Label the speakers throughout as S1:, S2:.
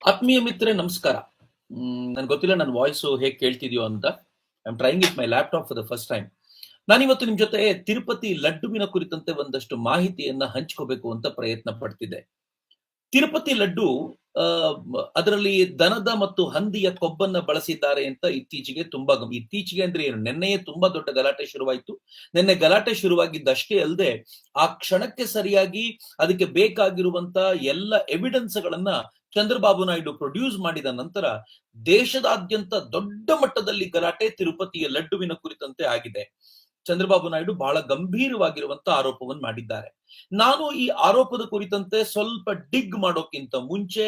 S1: ಆತ್ಮೀಯ ಮಿತ್ರರೇ ನಮಸ್ಕಾರ. ನನ್ಗೆ ಗೊತ್ತಿಲ್ಲ ನನ್ನ ವಾಯ್ಸ್ ಹೇಗೆ ಕೇಳ್ತಿದ್ಯೋ ಅಂತ. I am trying it my laptop for the first time. ನಾನಿವತ್ತು ನಿಮ್ ಜೊತೆ ತಿರುಪತಿ ಲಡ್ಡುವಿನ ಕುರಿತಂತೆ ಒಂದಷ್ಟು ಮಾಹಿತಿಯನ್ನ ಹಂಚ್ಕೋಬೇಕು ಅಂತ ಪ್ರಯತ್ನ ಪಡ್ತಿದ್ದೆ. ತಿರುಪತಿ ಲಡ್ಡು ಅದರಲ್ಲಿ ದನದ ಮತ್ತು ಹಂದಿಯ ಕೊಬ್ಬನ್ನ ಬಳಸಿದ್ದಾರೆ ಅಂತ ಇತ್ತೀಚೆಗೆ ಇತ್ತೀಚೆಗೆ ಅಂದ್ರೆ ಏನು, ನೆನ್ನೆಯೇ ತುಂಬಾ ದೊಡ್ಡ ಗಲಾಟೆ ಶುರುವಾಯಿತು. ನಿನ್ನೆ ಗಲಾಟೆ ಶುರುವಾಗಿದ್ದಷ್ಟೇ ಅಲ್ಲದೆ ಆ ಕ್ಷಣಕ್ಕೆ ಸರಿಯಾಗಿ ಅದಕ್ಕೆ ಬೇಕಾಗಿರುವಂತ ಎಲ್ಲ ಎವಿಡೆನ್ಸ್ ಗಳನ್ನ ಚಂದ್ರಬಾಬು ನಾಯ್ಡು ಪ್ರೊಡ್ಯೂಸ್ ಮಾಡಿದ ನಂತರ ದೇಶದಾದ್ಯಂತ ದೊಡ್ಡ ಮಟ್ಟದಲ್ಲಿ ಗಲಾಟೆ ತಿರುಪತಿಯ ಲಡ್ಡುವಿನ ಕುರಿತಂತೆ ಆಗಿದೆ. ಚಂದ್ರಬಾಬು ನಾಯ್ಡು ಬಹಳ ಗಂಭೀರವಾಗಿರುವಂತ ಆರೋಪವನ್ನು ಮಾಡಿದ್ದಾರೆ. ನಾನು ಈ ಆರೋಪದ ಕುರಿತಂತೆ ಸ್ವಲ್ಪ ಡಿಗ್ ಮಾಡೋಕ್ಕಿಂತ ಮುಂಚೆ,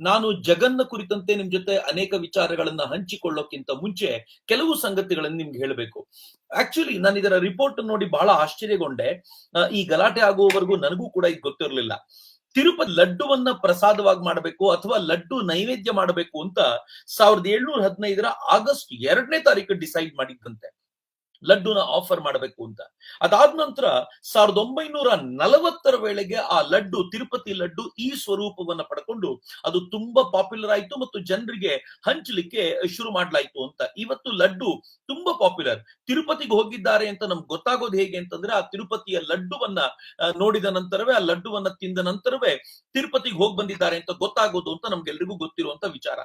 S1: ನಾನು ಜಗನ್ನ ಕುರಿತಂತೆ ನಿಮ್ ಜೊತೆ ಅನೇಕ ವಿಚಾರಗಳನ್ನ ಹಂಚಿಕೊಳ್ಳೋಕ್ಕಿಂತ ಮುಂಚೆ ಕೆಲವು ಸಂಗತಿಗಳನ್ನು ನಿಮ್ಗೆ ಹೇಳಬೇಕು. ಆಕ್ಚುಲಿ ನಾನು ಇದರ ರಿಪೋರ್ಟ್ ನೋಡಿ ಬಹಳ ಆಶ್ಚರ್ಯಗೊಂಡೆ. ಈ ಗಲಾಟೆ ಆಗುವವರೆಗೂ ನನಗೂ ಕೂಡ ಇದು ಗೊತ್ತಿರಲಿಲ್ಲ. ತಿರುಪತಿ ಲಡ್ಡುವನ್ನ ಪ್ರಸಾದವಾಗಿ ಮಾಡಬೇಕು ಅಥವಾ ಲಡ್ಡು ನೈವೇದ್ಯ ಮಾಡಬೇಕು ಅಂತ 1715 ಆಗಸ್ಟ್ 2ನೇ ತಾರೀಕು ಡಿಸೈಡ್ ಮಾಡಿದ್ದಂತೆ, ಲಡ್ಡುನ ಆಫರ್ ಮಾಡಬೇಕು ಅಂತ. ಅದಾದ ನಂತರ 1940 ವೇಳೆಗೆ ಆ ಲಡ್ಡು, ತಿರುಪತಿ ಲಡ್ಡು ಈ ಸ್ವರೂಪವನ್ನ ಪಡ್ಕೊಂಡು ಅದು ತುಂಬಾ ಪಾಪ್ಯುಲರ್ ಆಯ್ತು ಮತ್ತು ಜನರಿಗೆ ಹಂಚಲಿಕ್ಕೆ ಶುರು ಮಾಡ್ಲಾಯ್ತು ಅಂತ. ಇವತ್ತು ಲಡ್ಡು ತುಂಬಾ ಪಾಪ್ಯುಲರ್. ತಿರುಪತಿಗೆ ಹೋಗಿದ್ದಾರೆ ಅಂತ ನಮ್ಗೆ ಗೊತ್ತಾಗೋದು ಹೇಗೆ ಅಂತಂದ್ರೆ, ಆ ತಿರುಪತಿಯ ಲಡ್ಡುವನ್ನ ನೋಡಿದ ನಂತರವೇ, ಆ ಲಡ್ಡುವನ್ನ ತಿಂದ ನಂತರವೇ ತಿರುಪತಿಗೆ ಹೋಗಿ ಬಂದಿದ್ದಾರೆ ಅಂತ ಗೊತ್ತಾಗೋದು ಅಂತ ನಮ್ಗೆಲ್ರಿಗೂ ಗೊತ್ತಿರುವಂತ ವಿಚಾರ.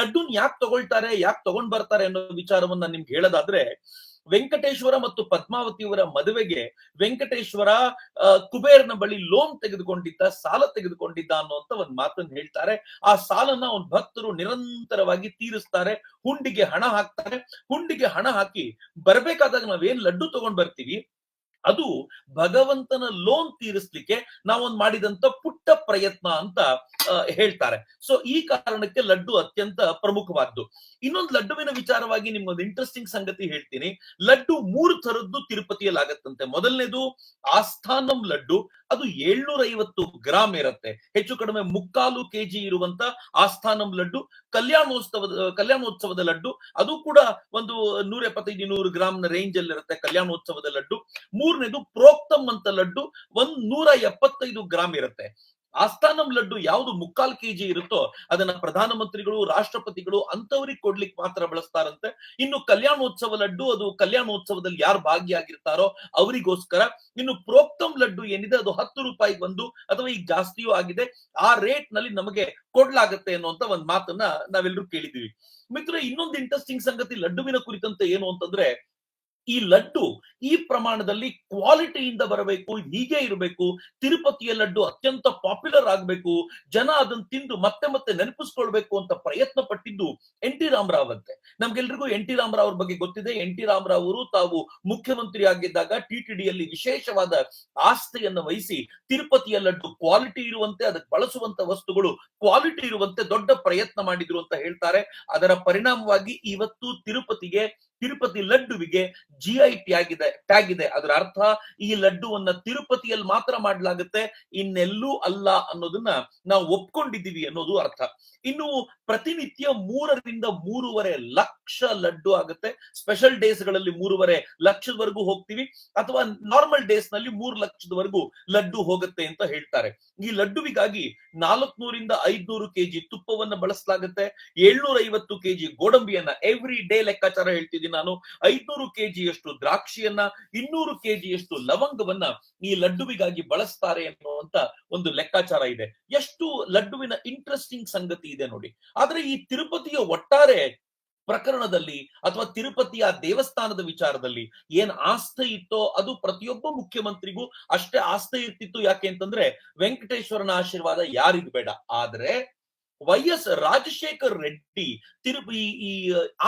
S1: ಲಡ್ಡುನ್ ಯಾಕೆ ತಗೊಳ್ತಾರೆ, ಯಾಕೆ ತಗೊಂಡ್ ಬರ್ತಾರೆ ಅನ್ನೋ ವಿಚಾರವನ್ನ ನಿಮ್ಗೆ ಹೇಳೋದಾದ್ರೆ, ವೆಂಕಟೇಶ್ವರ ಮತ್ತು ಪದ್ಮಾವತಿಯವರ ಮದುವೆಗೆ ವೆಂಕಟೇಶ್ವರ ಕುಬೇರ್ನ ಬಳಿ ಲೋನ್ ತೆಗೆದುಕೊಂಡಿದ್ದ, ಸಾಲ ತೆಗೆದುಕೊಂಡಿದ್ದ ಅನ್ನುವಂತ ಒಂದು ಮಾತನ್ನು ಹೇಳ್ತಾರೆ. ಆ ಸಾಲನ ಅವನ ಭಕ್ತರು ನಿರಂತರವಾಗಿ ತೀರಿಸ್ತಾರೆ, ಹುಂಡಿಗೆ ಹಣ ಹಾಕ್ತಾರೆ. ಹುಂಡಿಗೆ ಹಣ ಹಾಕಿ ಬರ್ಬೇಕಾದಾಗ ನಾವೇನ್ ಲಡ್ಡು ತಗೊಂಡ್ ಬರ್ತೀವಿ, ಅದು ಭಗವಂತನ ಲೋನ್ ತೀರಿಸ್ಲಿಕ್ಕೆ ನಾವೊಂದು ಮಾಡಿದಂತ ಪುಟ್ಟ ಪ್ರಯತ್ನ ಅಂತ ಹೇಳ್ತಾರೆ. ಸೊ ಈ ಕಾರಣಕ್ಕೆ ಲಡ್ಡು ಅತ್ಯಂತ ಪ್ರಮುಖವಾದ್ದು. ಇನ್ನೊಂದು ಲಡ್ಡುವಿನ ವಿಚಾರವಾಗಿ ನಿಮ್ಗೊಂದು ಇಂಟ್ರೆಸ್ಟಿಂಗ್ ಸಂಗತಿ ಹೇಳ್ತೀನಿ. ಲಡ್ಡು 3 ತರದ್ದು ತಿರುಪತಿಯಲ್ಲಿ ಆಗತ್ತಂತೆ. ಮೊದಲನೇದು ಆಸ್ಥಾನಂ ಲಡ್ಡು, ಅದು 750 ಗ್ರಾಮ್ ಇರುತ್ತೆ, ಹೆಚ್ಚು ಕಡಿಮೆ 3/4 ಕೆಜಿ ಇರುವಂತ ಆಸ್ಥಾನಂ ಲಡ್ಡು. ಕಲ್ಯಾಣೋತ್ಸವದ ಲಡ್ಡು, ಅದು ಕೂಡ ಒಂದು 175-200 ಗ್ರಾಮ್ ನ ರೇಂಜ್ ಅಲ್ಲಿ ಇರುತ್ತೆ ಕಲ್ಯಾಣೋತ್ಸವದ ಲಡ್ಡು. ಮೂರನೇದು ಪ್ರೋಕ್ತಮ್ ಅಂತ ಲಡ್ಡು, 175 ಗ್ರಾಮ್ ಇರುತ್ತೆ. ಆಸ್ಥಾನಂ ಲಡ್ಡು ಯಾವುದು 3/4 ಕೆಜಿ ಇರುತ್ತೋ ಅದನ್ನ ಪ್ರಧಾನಮಂತ್ರಿಗಳು, ರಾಷ್ಟ್ರಪತಿಗಳು ಅಂತವರಿಗೆ ಕೊಡ್ಲಿಕ್ಕೆ ಮಾತ್ರ ಬಳಸ್ತಾರಂತೆ. ಇನ್ನು ಕಲ್ಯಾಣೋತ್ಸವ ಲಡ್ಡು, ಅದು ಕಲ್ಯಾಣೋತ್ಸವದಲ್ಲಿ ಯಾರು ಭಾಗಿಯಾಗಿರ್ತಾರೋ ಅವರಿಗೋಸ್ಕರ. ಇನ್ನು ಪ್ರೋಕ್ತಮ್ ಲಡ್ಡು ಏನಿದೆ ಅದು 10 ರೂಪಾಯಿಗೆ ಒಂದು, ಅಥವಾ ಈಗ ಜಾಸ್ತಿಯೂ ಆಗಿದೆ, ಆ ರೇಟ್ ನಲ್ಲಿ ನಮಗೆ ಕೊಡ್ಲಾಗತ್ತೆ ಅನ್ನುವಂತ ಒಂದು ಮಾತನ್ನ ನಾವೆಲ್ಲರೂ ಕೇಳಿದೀವಿ. ಮಿತ್ರ, ಇನ್ನೊಂದು ಇಂಟ್ರೆಸ್ಟಿಂಗ್ ಸಂಗತಿ ಲಡ್ಡುವಿನ ಕುರಿತಂತೆ ಏನು ಅಂತಂದ್ರೆ, ಈ ಲಡ್ಡು ಈ ಪ್ರಮಾಣದಲ್ಲಿ ಕ್ವಾಲಿಟಿಯಿಂದ ಬರಬೇಕು, ಹೀಗೆ ಇರಬೇಕು, ತಿರುಪತಿಯ ಲಡ್ಡು ಅತ್ಯಂತ ಪಾಪ್ಯುಲರ್ ಆಗಬೇಕು, ಜನ ಅದನ್ನ ತಿಂದು ಮತ್ತೆ ಮತ್ತೆ ನೆನಪಿಸ್ಕೊಳ್ಬೇಕು ಅಂತ ಪ್ರಯತ್ನ ಪಟ್ಟಿದ್ದು ಎನ್ ಟಿ ರಾಮರಾವ್ ಅಂತೆ. ನಮ್ಗೆಲ್ರಿಗೂ ಎನ್ ಟಿ ರಾಮರಾವ್ ಅವ್ರ ಬಗ್ಗೆ ಗೊತ್ತಿದೆ. ಎನ್ ಟಿ ರಾಮರಾವ್ ಅವರು ತಾವು ಮುಖ್ಯಮಂತ್ರಿ ಆಗಿದ್ದಾಗ ಟಿಟಿಡಿಯಲ್ಲಿ ವಿಶೇಷವಾದ ಆಸ್ಥೆಯನ್ನು ವಹಿಸಿ ತಿರುಪತಿಯ ಲಡ್ಡು ಕ್ವಾಲಿಟಿ ಇರುವಂತೆ, ಅದಕ್ಕೆ ಬಳಸುವಂತ ವಸ್ತುಗಳು ಕ್ವಾಲಿಟಿ ಇರುವಂತೆ ದೊಡ್ಡ ಪ್ರಯತ್ನ ಮಾಡಿದ್ರು ಅಂತ ಹೇಳ್ತಾರೆ. ಅದರ ಪರಿಣಾಮವಾಗಿ ಇವತ್ತು ತಿರುಪತಿ ಲಡ್ಡುವಿಗೆ GI ಟ್ಯಾಗ್ ಇದೆ. ಅದರ ಅರ್ಥ ಈ ಲಡ್ಡುವನ್ನ ತಿರುಪತಿಯಲ್ಲಿ ಮಾತ್ರ ಮಾಡಲಾಗುತ್ತೆ, ಇನ್ನೆಲ್ಲೂ ಅಲ್ಲ ಅನ್ನೋದನ್ನ ನಾವು ಒಪ್ಕೊಂಡಿದ್ದೀವಿ ಅನ್ನೋದು ಅರ್ಥ. ಇನ್ನು ಪ್ರತಿನಿತ್ಯ 3ರಿಂದ 3.5 ಲಕ್ಷ ಲಡ್ಡು ಆಗುತ್ತೆ. ಸ್ಪೆಷಲ್ ಡೇಸ್ ಗಳಲ್ಲಿ 3.5 ಲಕ್ಷದವರೆಗೂ ಹೋಗ್ತೀವಿ, ಅಥವಾ ನಾರ್ಮಲ್ ಡೇಸ್ ನಲ್ಲಿ 3 ಲಕ್ಷದವರೆಗೂ ಲಡ್ಡು ಹೋಗುತ್ತೆ ಅಂತ ಹೇಳ್ತಾರೆ. ಈ ಲಡ್ಡುವಿಗಾಗಿ 400ರಿಂದ 500 ಕೆಜಿ ತುಪ್ಪವನ್ನ ಬಳಸಲಾಗುತ್ತೆ, 750 ಕೆಜಿ ಗೋಡಂಬಿಯನ್ನ, ಎವ್ರಿ ಡೇ ಲೆಕ್ಕಾಚಾರ ಹೇಳ್ತಿದ್ದೀನಿ ನಾನು, 500 ಕೆಜಿಯಷ್ಟು ದ್ರಾಕ್ಷಿಯನ್ನ, 200 ಕೆಜಿಯಷ್ಟು ಲವಂಗವನ್ನ ಈ ಲಡ್ಡುವಿಗಾಗಿ ಬಳಸ್ತಾರೆ ಅನ್ನುವಂತ ಒಂದು ಲೆಕ್ಕಾಚಾರ ಇದೆ. ಎಷ್ಟು ಲಡ್ಡುವಿನ ಇಂಟ್ರೆಸ್ಟಿಂಗ್ ಸಂಗತಿ ಇದೆ ನೋಡಿ. ಆದ್ರೆ ಈ ತಿರುಪತಿಯ ಒಟ್ಟಾರೆ ಪ್ರಕರಣದಲ್ಲಿ ಅಥವಾ ತಿರುಪತಿಯ ದೇವಸ್ಥಾನದ ವಿಚಾರದಲ್ಲಿ ಏನ್ ಆಸ್ಥೆ ಇತ್ತೋ ಅದು ಪ್ರತಿಯೊಬ್ಬ ಮುಖ್ಯಮಂತ್ರಿಗೂ ಅಷ್ಟೇ ಆಸ್ಥೆ ಇರ್ತಿತ್ತು. ಯಾಕೆ ಅಂತಂದ್ರೆ ವೆಂಕಟೇಶ್ವರನ ಆಶೀರ್ವಾದ ಯಾರಿಗೂ ಬೇಡ. ಆದ್ರೆ YS ರಾಜಶೇಖರ್ ರೆಡ್ಡಿ ಈ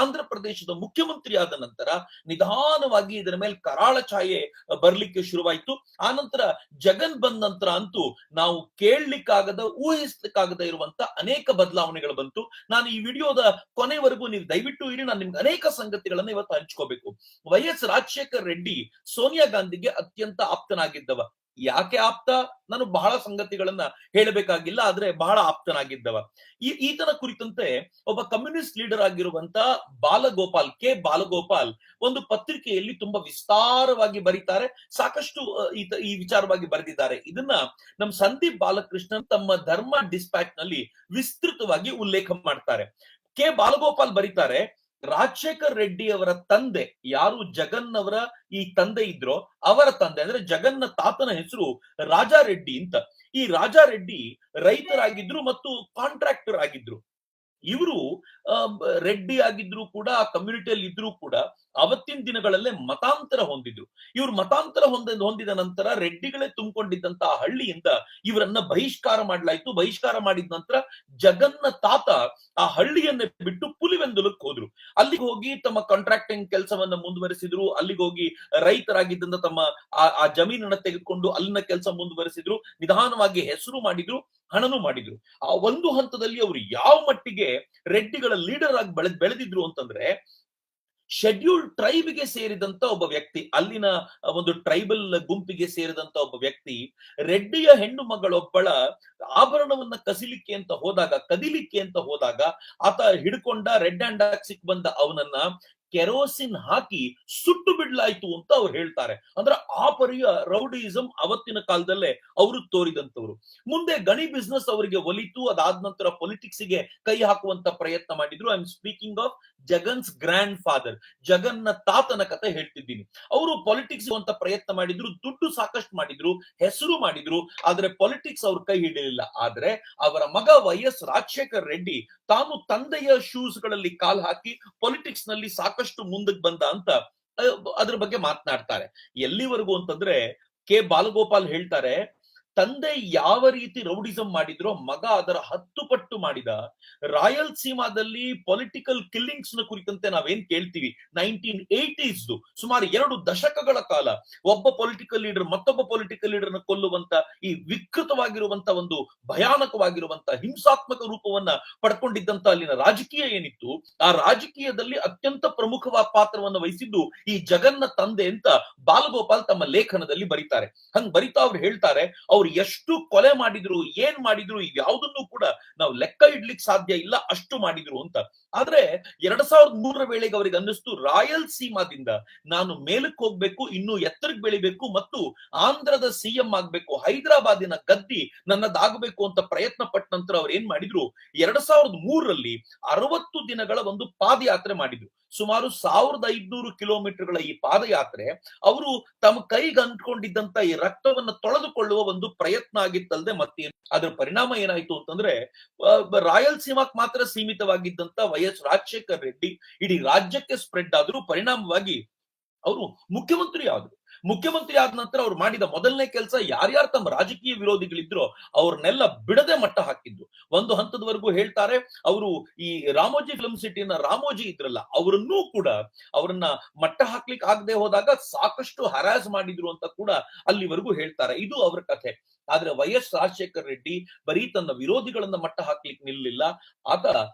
S1: ಆಂಧ್ರ ಪ್ರದೇಶದ ಮುಖ್ಯಮಂತ್ರಿ ಆದ ನಂತರ ನಿಧಾನವಾಗಿ ಇದರ ಮೇಲೆ ಕರಾಳ ಛಾಯೆ ಬರ್ಲಿಕ್ಕೆ ಶುರುವಾಯ್ತು. ಆ ನಂತರ ಜಗನ್ ಬಂದ ನಂತರ ಅಂತೂ ನಾವು ಕೇಳಲಿಕ್ಕಾಗದ, ಊಹಿಸ್ಲಿಕ್ಕಾಗದ ಇರುವಂತ ಅನೇಕ ಬದಲಾವಣೆಗಳು ಬಂತು. ನಾನು ಈ ವಿಡಿಯೋದ ಕೊನೆವರೆಗೂ ನೀವು ದಯವಿಟ್ಟು ಇರಿ, ನಾನು ನಿಮ್ಗೆ ಅನೇಕ ಸಂಗತಿಗಳನ್ನ ಇವತ್ತು ಹಂಚ್ಕೋಬೇಕು. YS ರಾಜಶೇಖರ್ ರೆಡ್ಡಿ ಸೋನಿಯಾ ಗಾಂಧಿಗೆ ಅತ್ಯಂತ ಆಪ್ತನಾಗಿದ್ದವ. ಯಾಕೆ ಆಪ್ತ? ನಾನು ಬಹಳ ಸಂಗತಿಗಳನ್ನ ಹೇಳಬೇಕಾಗಿಲ್ಲ, ಆದ್ರೆ ಬಹಳ ಆಪ್ತನಾಗಿದ್ದವ. ಈತನ ಕುರಿತಂತೆ ಒಬ್ಬ ಕಮ್ಯುನಿಸ್ಟ್ ಲೀಡರ್ ಆಗಿರುವಂತ ಬಾಲಗೋಪಾಲ್ ಒಂದು ಪತ್ರಿಕೆಯಲ್ಲಿ ತುಂಬಾ ವಿಸ್ತಾರವಾಗಿ ಬರೀತಾರೆ. ಸಾಕಷ್ಟು ಈ ವಿಚಾರವಾಗಿ ಬರೆದಿದ್ದಾರೆ. ಇದನ್ನ ನಮ್ಮ ಸಂದೀಪ್ ಬಾಲಕೃಷ್ಣನ್ ತಮ್ಮ ಧರ್ಮ ಡಿಸ್ಪ್ಯಾಚ್ ನಲ್ಲಿ ವಿಸ್ತೃತವಾಗಿ ಉಲ್ಲೇಖ ಮಾಡ್ತಾರೆ. ಬಾಲಗೋಪಾಲ್ ಬರೀತಾರೆ, ರಾಜಶೇಖರ್ ರೆಡ್ಡಿ ಅವರ ತಂದೆ, ಯಾರು ಜಗನ್ ಅವರ ಈ ತಂದೆ ಇದ್ರೋ ಅವರ ತಂದೆ ಅಂದ್ರೆ ಜಗನ್ನ ತಾತನ ಹೆಸರು ರಾಜಾರೆಡ್ಡಿ ಅಂತ. ಈ ರಾಜಾರೆಡ್ಡಿ ರೈತರಾಗಿದ್ರು ಮತ್ತು ಕಾಂಟ್ರಾಕ್ಟರ್ ಆಗಿದ್ರು. ಇವರು ರೆಡ್ಡಿ ಆಗಿದ್ರು ಕೂಡ, ಆ ಕಮ್ಯುನಿಟಿಯಲ್ಲಿ ಇದ್ರು ಕೂಡ ಅವತ್ತಿನ ದಿನಗಳಲ್ಲೇ ಮತಾಂತರ ಹೊಂದಿದ್ರು. ಇವ್ರು ಮತಾಂತರ ಹೊಂದಿದ ನಂತರ ರೆಡ್ಡಿಗಳೇ ತುಂಬಿಕೊಂಡಿದ್ದಂತ ಹಳ್ಳಿಯಿಂದ ಇವರನ್ನ ಬಹಿಷ್ಕಾರ ಮಾಡಲಾಯ್ತು. ಬಹಿಷ್ಕಾರ ಮಾಡಿದ ನಂತರ ಜಗನ್ನ ತಾತ ಆ ಹಳ್ಳಿಯನ್ನೇ ಬಿಟ್ಟು ಪುಲಿವೆಂದುಲಕ್ಕೆ ಹೋದ್ರು. ಅಲ್ಲಿಗೆ ಹೋಗಿ ತಮ್ಮ ಕಾಂಟ್ರಾಕ್ಟಿಂಗ್ ಕೆಲಸವನ್ನ ಮುಂದುವರಿಸಿದ್ರು. ಅಲ್ಲಿಗೆ ಹೋಗಿ ರೈತರಾಗಿದ್ದಂತ ತಮ್ಮ ಆ ಜಮೀನನ್ನ ತೆಗೆದುಕೊಂಡು ಅಲ್ಲಿನ ಕೆಲಸ ಮುಂದುವರಿಸಿದ್ರು. ನಿಧಾನವಾಗಿ ಹೆಸರು ಮಾಡಿದ್ರು, ಹಣನು ಮಾಡಿದ್ರು. ಆ ಒಂದು ಹಂತದಲ್ಲಿ ಅವರು ಯಾವ ಮಟ್ಟಿಗೆ ರೆಡ್ಡಿಗಳ ಲೀಡರ್ ಆಗಿ ಬೆಳೆದಿದ್ರು ಅಂತಂದ್ರೆ, ಶೆಡ್ಯೂಲ್ಡ್ ಟ್ರೈಬ್ಗೆ ಸೇರಿದಂತ ಒಬ್ಬ ವ್ಯಕ್ತಿ, ಅಲ್ಲಿನ ಒಂದು ಟ್ರೈಬಲ್ ಗುಂಪಿಗೆ ಸೇರಿದಂತ ಒಬ್ಬ ವ್ಯಕ್ತಿ, ರೆಡ್ಡಿಯ ಹೆಣ್ಣು ಮಗಳೊಬ್ಬಳ ಆಭರಣವನ್ನ ಕದಿಲಿಕ್ಕೆ ಅಂತ ಹೋದಾಗ ಆತ ಹಿಡ್ಕೊಂಡ, ರೆಡ್ ಹ್ಯಾಂಡ್ ಆಗಿ ಸಿಕ್ ಬಂದ ಅವನನ್ನ ಕೆರೋಸಿನ್ ಹಾಕಿ ಸುಟ್ಟು ಬಿಡ್ಲಾಯ್ತು ಅಂತ ಅವ್ರು ಹೇಳ್ತಾರೆ. ಅಂದ್ರೆ ಆ ಪರಿಯ ರೌಡಿಸಂ ಅವತ್ತಿನ ಕಾಲದಲ್ಲೇ ಅವರು ತೋರಿದಂತವ್ರು. ಮುಂದೆ ಗಣಿ ಬಿಸ್ನೆಸ್ ಅವರಿಗೆ ಒಲಿತು. ಅದಾದ ನಂತರ ಪೊಲಿಟಿಕ್ಸ್ ಗೆ ಕೈ ಹಾಕುವಂತ ಪ್ರಯತ್ನ ಮಾಡಿದ್ರು. I am speaking of Jagan's grandfather, ಜಗನ್ನ ತಾತನ ಕತೆ ಹೇಳ್ತಿದ್ದೀನಿ. ಅವರು ಪಾಲಿಟಿಕ್ಸ್ ಅಂತ ಪ್ರಯತ್ನ ಮಾಡಿದ್ರು, ದುಡ್ಡು ಸಾಕಷ್ಟು ಮಾಡಿದ್ರು, ಹೆಸರು ಮಾಡಿದ್ರು, ಆದ್ರೆ ಪಾಲಿಟಿಕ್ಸ್ ಅವ್ರ ಕೈ ಹಿಡಿಯಲಿಲ್ಲ. ಆದ್ರೆ ಅವರ ಮಗ ವೈಎಸ್ ರಾಜಶೇಖರ್ ರೆಡ್ಡಿ ತಾನು ತಂದೆಯ ಶೂಸ್ ಗಳಲ್ಲಿ ಕಾಲ್ ಹಾಕಿ ಪಾಲಿಟಿಕ್ಸ್ ನಲ್ಲಿ ಸಾಕಷ್ಟು ಮುಂದಕ್ಕೆ ಬಂದ ಅಂತ ಅದ್ರ ಬಗ್ಗೆ ಮಾತನಾಡ್ತಾರೆ. ಎಲ್ಲಿವರೆಗೂ ಅಂತಂದ್ರೆ ಬಾಲಗೋಪಾಲ್ ಹೇಳ್ತಾರೆ, ತಂದೆ ಯಾವ ರೀತಿ ರೌಡಿಸಂ ಮಾಡಿದ್ರೋ ಮಗ ಅದರ 10 ಪಟ್ಟು ಮಾಡಿದ. ರಾಯಲಸೀಮಾದಲ್ಲಿ ಪೊಲಿಟಿಕಲ್ ಕಿಲ್ಲಿಂಗ್ಸ್ ನ ಕುರಿತಂತೆ ನಾವೇನ್ ಕೇಳ್ತೀವಿ, 1980s ಸುಮಾರು 2 ದಶಕಗಳ ಕಾಲ ಒಬ್ಬ ಪೊಲಿಟಿಕಲ್ ಲೀಡರ್ ಮತ್ತೊಬ್ಬ ಪೊಲಿಟಿಕಲ್ ಲೀಡರ್ ನ ಕೊಲ್ಲುವಂತ ಈ ವಿಕೃತವಾಗಿರುವಂತ ಒಂದು ಭಯಾನಕವಾಗಿರುವಂತ ಹಿಂಸಾತ್ಮಕ ರೂಪವನ್ನ ಪಡ್ಕೊಂಡಿದ್ದಂತ ಅಲ್ಲಿನ ರಾಜಕೀಯ ಏನಿತ್ತು, ಆ ರಾಜಕೀಯದಲ್ಲಿ ಅತ್ಯಂತ ಪ್ರಮುಖವಾದ ಪಾತ್ರವನ್ನು ವಹಿಸಿದ್ದು ಈ ಜಗನ್ನ ತಂದೆ ಅಂತ ಬಾಲಗೋಪಾಲ್ ತಮ್ಮ ಲೇಖನದಲ್ಲಿ ಬರೀತಾರೆ. ಹಂಗ್ ಬರಿತಾ ಅವ್ರು ಹೇಳ್ತಾರೆ, ಅವ್ರು ಎಷ್ಟು ಕೊಲೆ ಮಾಡಿದ್ರು, ಏನ್ ಮಾಡಿದ್ರು, ಯಾವುದನ್ನು ಕೂಡ ನಾವು ಲೆಕ್ಕ ಇಡ್ಲಿಕ್ಕೆ ಸಾಧ್ಯ ಇಲ್ಲ, ಅಷ್ಟು ಮಾಡಿದ್ರು ಅಂತ. ಆದ್ರೆ 2003ರ ವೇಳೆಗೆ ಅವರಿಗೆ ಅನ್ನಿಸ್ತು, ರಾಯಲಸೀಮಾದಿಂದ ನಾನು ಮೇಲಕ್ಕೆ ಹೋಗ್ಬೇಕು, ಇನ್ನೂ ಎತ್ತರಕ್ಕೆ ಬೆಳಿಬೇಕು ಮತ್ತು ಆಂಧ್ರದ ಸಿಎಂ ಆಗ್ಬೇಕು, ಹೈದರಾಬಾದಿನ ಗದ್ದಿ ನನ್ನದಾಗಬೇಕು ಅಂತ ಪ್ರಯತ್ನ ಪಟ್ಟ ನಂತರ ಅವ್ರು ಏನ್ ಮಾಡಿದ್ರು, 2003ರಲ್ಲಿ 60 ದಿನಗಳ ಒಂದು ಪಾದಯಾತ್ರೆ ಮಾಡಿದ್ರು. ಸುಮಾರು 1500 ಕಿಲೋಮೀಟರ್ಗಳ ಈ ಪಾದಯಾತ್ರೆ ಅವರು ತಮ್ಮ ಕೈಗೆ ಅಂಟ್ಕೊಂಡಿದ್ದಂತ ಈ ರಕ್ತವನ್ನ ತೊಳೆದುಕೊಳ್ಳುವ ಒಂದು ಪ್ರಯತ್ನ ಆಗಿತ್ತಲ್ದೆ ಮತ್ತೇನು. ಅದರ ಪರಿಣಾಮ ಏನಾಯ್ತು ಅಂತಂದ್ರೆ, ರಾಯಲಸೀಮಾಕ್ ಮಾತ್ರ ಸೀಮಿತವಾಗಿದ್ದಂತ ವೈಎಸ್ ರಾಜಶೇಖರ್ ರೆಡ್ಡಿ ಇಡೀ ರಾಜ್ಯಕ್ಕೆ ಸ್ಪ್ರೆಡ್ ಆದ್ರು. ಪರಿಣಾಮವಾಗಿ ಅವರು ಮುಖ್ಯಮಂತ್ರಿ ಆದ ನಂತರ ಅವ್ರು ಮಾಡಿದ ಮೊದಲನೇ ಕೆಲಸ, ಯಾರ್ಯಾರು ತಮ್ಮ ರಾಜಕೀಯ ವಿರೋಧಿಗಳಿದ್ರೋ ಅವ್ರನ್ನೆಲ್ಲ ಬಿಡದೆ ಮಟ್ಟ ಹಾಕಿದ್ದು. ಒಂದು ಹಂತದವರೆಗೂ ಹೇಳ್ತಾರೆ, ಅವರು ಈ ರಾಮೋಜಿ ಫಿಲ್ಮ್ ಸಿಟಿನ ರಾಮೋಜಿ ಇದ್ರಲ್ಲ, ಅವರನ್ನ ಮಟ್ಟ ಹಾಕ್ಲಿಕ್ಕೆ ಆಗದೆ ಹೋದಾಗ ಸಾಕಷ್ಟು ಹರಾಸ್ ಮಾಡಿದ್ರು ಅಂತ ಕೂಡ ಅಲ್ಲಿವರೆಗೂ ಹೇಳ್ತಾರೆ. ಇದು ಅವರ ಕಥೆ. ಆದ್ರೆ ವೈಎಸ್ ರಾಜಶೇಖರ್ ರೆಡ್ಡಿ ಬರೀ ತನ್ನ ವಿರೋಧಿಗಳನ್ನ ಮಟ್ಟ ಹಾಕ್ಲಿಕ್ಕೆ ನಿಲ್ಲಿಲ್ಲ. ಆತ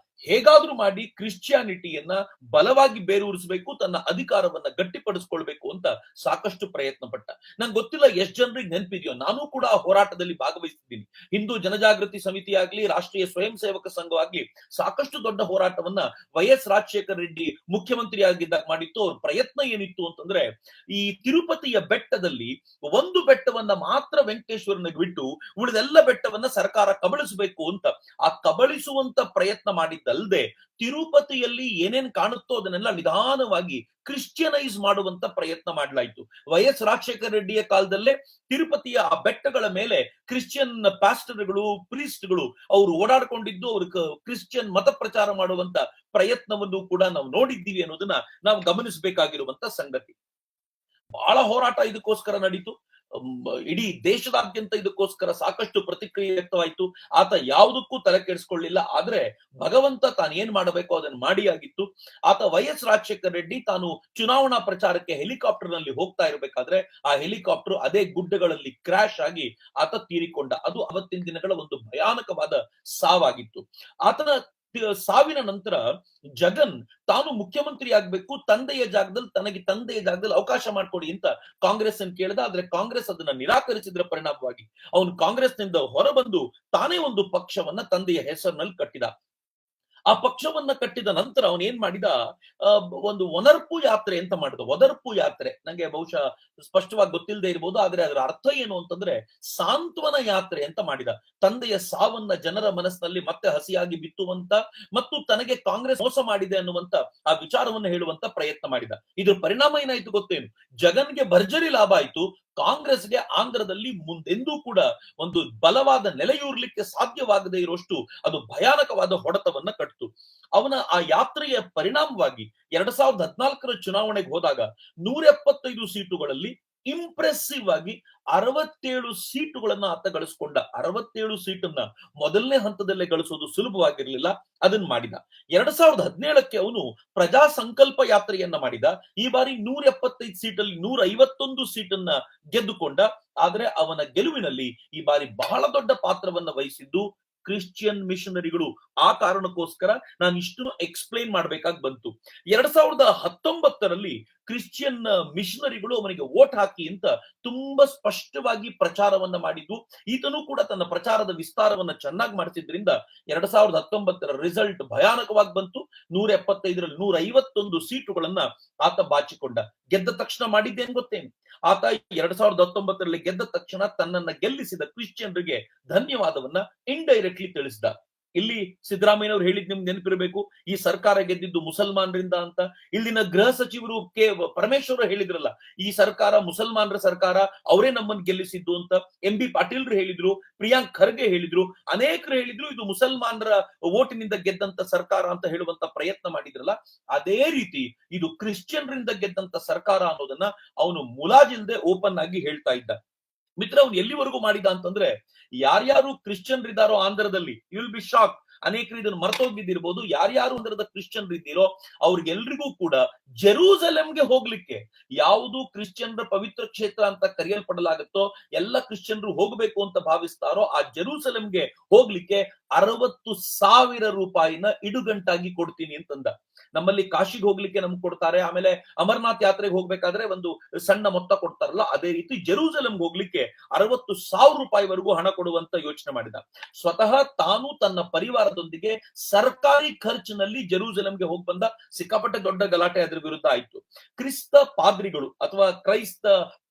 S1: ಹೇಗಾದ್ರೂ ಮಾಡಿ ಕ್ರಿಶ್ಚಿಯಾನಿಟಿಯನ್ನ ಬಲವಾಗಿ ಬೇರೂರಿಸಬೇಕು, ತನ್ನ ಅಧಿಕಾರವನ್ನ ಗಟ್ಟಿಪಡಿಸ್ಕೊಳ್ಬೇಕು ಅಂತ ಸಾಕಷ್ಟು ಪ್ರಯತ್ನ ಪಟ್ಟ. ನಂಗೆ ಗೊತ್ತಿಲ್ಲ ಎಷ್ಟು ಜನರಿಗೆ ನೆನಪಿದೆಯೋ, ನಾನು ಕೂಡ ಆ ಹೋರಾಟದಲ್ಲಿ ಭಾಗವಹಿಸಿದ್ದೀನಿ. ಹಿಂದೂ ಜನಜಾಗೃತಿ ಸಮಿತಿ ಆಗ್ಲಿ, ರಾಷ್ಟ್ರೀಯ ಸ್ವಯಂ ಸೇವಕ ಸಂಘವಾಗ್ಲಿ ಸಾಕಷ್ಟು ದೊಡ್ಡ ಹೋರಾಟವನ್ನ ವೈಎಸ್ ರಾಜಶೇಖರ್ ರೆಡ್ಡಿ ಮುಖ್ಯಮಂತ್ರಿ ಆಗಿದ್ದಾಗ ಮಾಡಿತ್ತು. ಅವ್ರ ಪ್ರಯತ್ನ ಏನಿತ್ತು ಅಂತಂದ್ರೆ, ಈ ತಿರುಪತಿಯ ಬೆಟ್ಟದಲ್ಲಿ ಒಂದು ಬೆಟ್ಟವನ್ನ ಮಾತ್ರ ವೆಂಕಟೇಶ್ವರನಿಗೆ ಬಿಟ್ಟು ಉಳಿದೆಲ್ಲ ಬೆಟ್ಟವನ್ನ ಸರ್ಕಾರ ಕಬಳಿಸಬೇಕು ಅಂತ. ಆ ಕಬಳಿಸುವಂತ ಪ್ರಯತ್ನ ಮಾಡಿದ್ದಲ್ದೆ, ತಿರುಪತಿಯಲ್ಲಿ ಏನೇನ್ ಕಾಣುತ್ತೋ ಅದನ್ನೆಲ್ಲ ನಿಧಾನವಾಗಿ ಕ್ರಿಶ್ಚಿಯನೈಸ್ ಮಾಡುವಂತ ಪ್ರಯತ್ನ ಮಾಡಲಾಯಿತು. ವೈಎಸ್ ರಾಜಶೇಖರ ರೆಡ್ಡಿಯ ಕಾಲದಲ್ಲೇ ತಿರುಪತಿಯ ಆ ಬೆಟ್ಟಗಳ ಮೇಲೆ ಕ್ರಿಶ್ಚಿಯನ್ ಪಾಸ್ಟರ್ಗಳು, ಪ್ರೀಸ್ಟ್ಗಳು ಅವರು ಓಡಾಡ್ಕೊಂಡಿದ್ದು, ಅವರು ಕ್ರಿಶ್ಚಿಯನ್ ಮತ ಪ್ರಚಾರ ಮಾಡುವಂತ ಪ್ರಯತ್ನವನ್ನು ಕೂಡ ನಾವು ನೋಡಿದ್ದೀವಿ ಅನ್ನೋದನ್ನ ನಾವು ಗಮನಿಸಬೇಕಾಗಿರುವಂತ ಸಂಗತಿ. ಬಹಳ ಹೋರಾಟ ಇದಕ್ಕೋಸ್ಕರ ನಡೀತು. ಇಡೀ ದೇಶದಾದ್ಯಂತ ಇದಕ್ಕೋಸ್ಕರ ಸಾಕಷ್ಟು ಪ್ರತಿಕ್ರಿಯೆ ವ್ಯಕ್ತವಾಯಿತು. ಆತ ಯಾವುದಕ್ಕೂ ತಲೆ ಕೆಡಿಸ್ಕೊಳ್ಳಿಲ್ಲ. ಆದ್ರೆ ಭಗವಂತ ತಾನು ಏನ್ ಮಾಡಬೇಕು ಅದನ್ನು ಮಾಡಿಯಾಗಿತ್ತು. ಆತ ವೈಎಸ್ ರಾಜಶೇಖರ್ ರೆಡ್ಡಿ ತಾನು ಚುನಾವಣಾ ಪ್ರಚಾರಕ್ಕೆ ಹೆಲಿಕಾಪ್ಟರ್ ನಲ್ಲಿ ಹೋಗ್ತಾ ಇರಬೇಕಾದ್ರೆ ಆ ಹೆಲಿಕಾಪ್ಟರ್ ಅದೇ ಗುಡ್ಡಗಳಲ್ಲಿ ಕ್ರಾಶ್ ಆಗಿ ಆತ ತೀರಿಕೊಂಡ. ಅದು ಅವತ್ತಿನ ದಿನಗಳ ಒಂದು ಭಯಾನಕವಾದ ಸಾವಾಗಿತ್ತು. ಆತನ ಸಾವಿನ ನಂತರ ಜಗನ್ ತಾನು ಮುಖ್ಯಮಂತ್ರಿ ಆಗ್ಬೇಕು, ತಂದೆಯ ಜಾಗದಲ್ಲಿ ತನಗೆ ತಂದೆಯ ಜಾಗದಲ್ಲಿ ಅವಕಾಶ ಮಾಡ್ಕೊಡಿ ಅಂತ ಕಾಂಗ್ರೆಸ್ ಅನ್ನು ಕೇಳಿದ. ಆದ್ರೆ ಕಾಂಗ್ರೆಸ್ ಅದನ್ನ ನಿರಾಕರಿಸಿದ್ರ ಪರಿಣಾಮವಾಗಿ ಅವನು ಕಾಂಗ್ರೆಸ್ ನಿಂದ ಹೊರಬಂದು ತಾನೇ ಒಂದು ಪಕ್ಷವನ್ನ ತಂದೆಯ ಹೆಸರಿನಲ್ಲಿ ಕಟ್ಟಿದ. ಆ ಪಕ್ಷವನ್ನ ಕಟ್ಟಿದ ನಂತರ ಅವನ್ ಏನ್ ಮಾಡಿದ, ಒಂದು ಒನರ್ಪು ಯಾತ್ರೆ ಅಂತ ಮಾಡಿದ. ಒದರ್ಪು ಯಾತ್ರೆ ನಂಗೆ ಬಹುಶಃ ಸ್ಪಷ್ಟವಾಗಿ ಗೊತ್ತಿಲ್ಲದೆ ಇರಬಹುದು, ಆದ್ರೆ ಅದರ ಅರ್ಥ ಏನು ಅಂತಂದ್ರೆ ಸಾಂತ್ವನ ಯಾತ್ರೆ ಅಂತ ಮಾಡಿದ. ತಂದೆಯ ಸಾವನ್ನ ಜನರ ಮನಸ್ಸಿನಲ್ಲಿ ಮತ್ತೆ ಹಸಿಯಾಗಿ ಬಿತ್ತುವಂತ ಮತ್ತು ತನಗೆ ಕಾಂಗ್ರೆಸ್ ಮೋಸ ಮಾಡಿದೆ ಅನ್ನುವಂತ ಆ ವಿಚಾರವನ್ನು ಹೇಳುವಂತ ಪ್ರಯತ್ನ ಮಾಡಿದ. ಇದ್ರ ಪರಿಣಾಮ ಏನಾಯ್ತು ಗೊತ್ತೇನು? ಜಗನ್ಗೆ ಭರ್ಜರಿ ಲಾಭ ಆಯ್ತು. ಕಾಂಗ್ರೆಸ್ಗೆ ಆಂಧ್ರದಲ್ಲಿ ಮುಂದೆಂದೂ ಕೂಡ ಒಂದು ಬಲವಾದ ನೆಲೆಯೂರ್ಲಿಕ್ಕೆ ಸಾಧ್ಯವಾಗದೇ ಇರುವಷ್ಟು ಅದು ಭಯಾನಕವಾದ ಹೊಡೆತವನ್ನ ಕಟ್ಟಿತು. ಅವನ ಆ ಯಾತ್ರೆಯ ಪರಿಣಾಮವಾಗಿ 2014 ಚುನಾವಣೆಗೆ ಹೋದಾಗ 175 ಸೀಟುಗಳಲ್ಲಿ ಇಂಪ್ರೆಸಿವ್ ಆಗಿ 67 ಸೀಟುಗಳನ್ನ ಆತ ಗಳಿಸ್ಕೊಂಡ. 67 ಸೀಟನ್ನ ಮೊದಲನೇ ಹಂತದಲ್ಲೇ ಗಳಿಸೋದು ಸುಲಭವಾಗಿರ್ಲಿಲ್ಲ, ಅದನ್ನ ಮಾಡಿದ. 2017ಕ್ಕೆ ಅವನು ಪ್ರಜಾ ಸಂಕಲ್ಪ ಯಾತ್ರೆಯನ್ನ ಮಾಡಿದ. ಈ ಬಾರಿ 175 ಸೀಟಲ್ಲಿ 151 ಸೀಟನ್ನ ಗೆದ್ದುಕೊಂಡ. ಆದ್ರೆ ಅವನ ಗೆಲುವಿನಲ್ಲಿ ಈ ಬಾರಿ ಬಹಳ ದೊಡ್ಡ ಪಾತ್ರವನ್ನ ವಹಿಸಿದ್ದು ಕ್ರಿಶ್ಚಿಯನ್ ಮಿಷನರಿಗಳು. ಆ ಕಾರಣಕ್ಕೋಸ್ಕರ ನಾನು ಇಷ್ಟನ್ನು ಎಕ್ಸ್ಪ್ಲೈನ್ ಮಾಡ್ಬೇಕಾಗಿ ಬಂತು. 2019ರಲ್ಲಿ ಕ್ರಿಶ್ಚಿಯನ್ ಮಿಷನರಿಗಳು ಅವನಿಗೆ ವೋಟ್ ಹಾಕಿ ಅಂತ ತುಂಬಾ ಸ್ಪಷ್ಟವಾಗಿ ಪ್ರಚಾರವನ್ನ ಮಾಡಿದ್ದು. ಈತನು ಕೂಡ ತನ್ನ ಪ್ರಚಾರದ ವಿಸ್ತಾರವನ್ನ ಚೆನ್ನಾಗಿ ಮಾಡಿಸಿದ್ರಿಂದ 2019ರ ರಿಸಲ್ಟ್ ಭಯಾನಕವಾಗಿ ಬಂತು. 175ರಲ್ಲಿ 151 ಸೀಟುಗಳನ್ನ ಆತ ಬಾಚಿಕೊಂಡ. ಗೆದ್ದ ತಕ್ಷಣ ಮಾಡಿದ್ದೇನ್ ಗೊತ್ತೇನು? ಆತ 2019ರಲ್ಲಿ ಗೆದ್ದ ತಕ್ಷಣ ತನ್ನನ್ನ ಗೆಲ್ಲಿಸಿದ ಕ್ರಿಶ್ಚಿಯನ್ರಿಗೆ ಧನ್ಯವಾದವನ್ನ ಇಂಡೈರೆಕ್ಟ್ಲಿ ತಿಳಿಸಿದ. ಇಲ್ಲಿ ಸಿದ್ದರಾಮಯ್ಯನವರು ಹೇಳಿದ್ ನಿಮ್ಗೆ ನೆನಪಿರಬೇಕು, ಈ ಸರ್ಕಾರ ಗೆದ್ದಿದ್ದು ಮುಸಲ್ಮಾನರಿಂದ ಅಂತ. ಇಲ್ಲಿನ ಗೃಹ ಸಚಿವರು ಪರಮೇಶ್ವರ ಹೇಳಿದ್ರಲ್ಲ, ಈ ಸರ್ಕಾರ ಮುಸಲ್ಮಾನರ ಸರ್ಕಾರ, ಅವರೇ ನಮ್ಮನ್ನು ಗೆಲ್ಲಿಸಿದ್ದು ಅಂತ. ಎಂ ಬಿ ಪಾಟೀಲ್ರು ಹೇಳಿದ್ರು, ಪ್ರಿಯಾಂಕ್ ಖರ್ಗೆ ಹೇಳಿದ್ರು, ಅನೇಕರು ಹೇಳಿದ್ರು ಇದು ಮುಸಲ್ಮಾನರ ಓಟಿನಿಂದ ಗೆದ್ದಂತ ಸರ್ಕಾರ ಅಂತ ಹೇಳುವಂತ ಪ್ರಯತ್ನ ಮಾಡಿದ್ರಲ್ಲ. ಅದೇ ರೀತಿ ಇದು ಕ್ರಿಶ್ಚಿಯನ್ರಿಂದ ಗೆದ್ದಂತ ಸರ್ಕಾರ ಅನ್ನೋದನ್ನ ಅವನು ಮುಲಾಜಿಲ್ದೆ ಓಪನ್ ಆಗಿ ಹೇಳ್ತಾ ಇದ್ದ. ಮಿತ್ರ, ಅವ್ನು ಎಲ್ಲಿವರೆಗೂ ಮಾಡಿದ ಅಂತಂದ್ರೆ, ಯಾರ್ಯಾರು ಕ್ರಿಶ್ಚಿಯನ್ರಿದ್ದಾರೋ ಆಂಧ್ರದಲ್ಲಿ, ಯು ವಿಲ್ ಬಿ ಶಾಕ್, ಅನೇಕರು ಇದನ್ನು ಮರ್ತೋಗಿದ್ದಿರ್ಬೋದು, ಯಾರ್ಯಾರು ಆಂಧ್ರದ ಕ್ರಿಶ್ಚಿಯನ್ ಇದ್ದೀರೋ ಅವ್ರಿಗೆಲ್ರಿಗೂ ಕೂಡ ಜೆರೂಸಲೆಂಗೆ ಹೋಗ್ಲಿಕ್ಕೆ, ಯಾವುದು ಕ್ರಿಶ್ಚಿಯನ್ರ ಪವಿತ್ರ ಕ್ಷೇತ್ರ ಅಂತ ಕರೆಯಲ್ಪಡಲಾಗುತ್ತೋ, ಎಲ್ಲ ಕ್ರಿಶ್ಚಿಯನ್ರು ಹೋಗ್ಬೇಕು ಅಂತ ಭಾವಿಸ್ತಾರೋ ಆ ಜೆರೂಸಲೆಂಗೆ ಹೋಗ್ಲಿಕ್ಕೆ 60,000 ರೂಪಾಯಿನ ಇಡುಗಂಟಾಗಿ ಕೊಡ್ತೀನಿ ಅಂತಂದ. ನಮ್ಮಲ್ಲಿ ಕಾಶಿಗೆ ಹೋಗ್ಲಿಕ್ಕೆ ನಮ್ಗೆ ಕೊಡ್ತಾರೆ, ಆಮೇಲೆ ಅಮರನಾಥ್ ಯಾತ್ರೆಗೆ ಹೋಗ್ಬೇಕಾದ್ರೆ ಒಂದು ಸಣ್ಣ ಮೊತ್ತ ಕೊಡ್ತಾರಲ್ಲ, ಅದೇ ರೀತಿ ಜೆರೂಸಲೆಂಗೆ ಹೋಗ್ಲಿಕ್ಕೆ 60,000 ರೂಪಾಯಿವರೆಗೂ ಹಣ ಕೊಡುವಂತ ಯೋಚನೆ ಮಾಡಿದ. ಸ್ವತಃ ತಾನು ತನ್ನ ಪರಿವಾರದೊಂದಿಗೆ ಸರ್ಕಾರಿ ಖರ್ಚಿನಲ್ಲಿ ಜೆರೂಸಲೆಂಗೆ ಹೋಗಿ ಬಂದ. ಸಿಕ್ಕಾಪಟ್ಟೆ ದೊಡ್ಡ ಗಲಾಟೆ ಅದ್ರ ವಿರುದ್ಧ ಆಯ್ತು. ಕ್ರಿಸ್ತ ಪಾದ್ರಿಗಳು ಅಥವಾ ಕ್ರೈಸ್ತ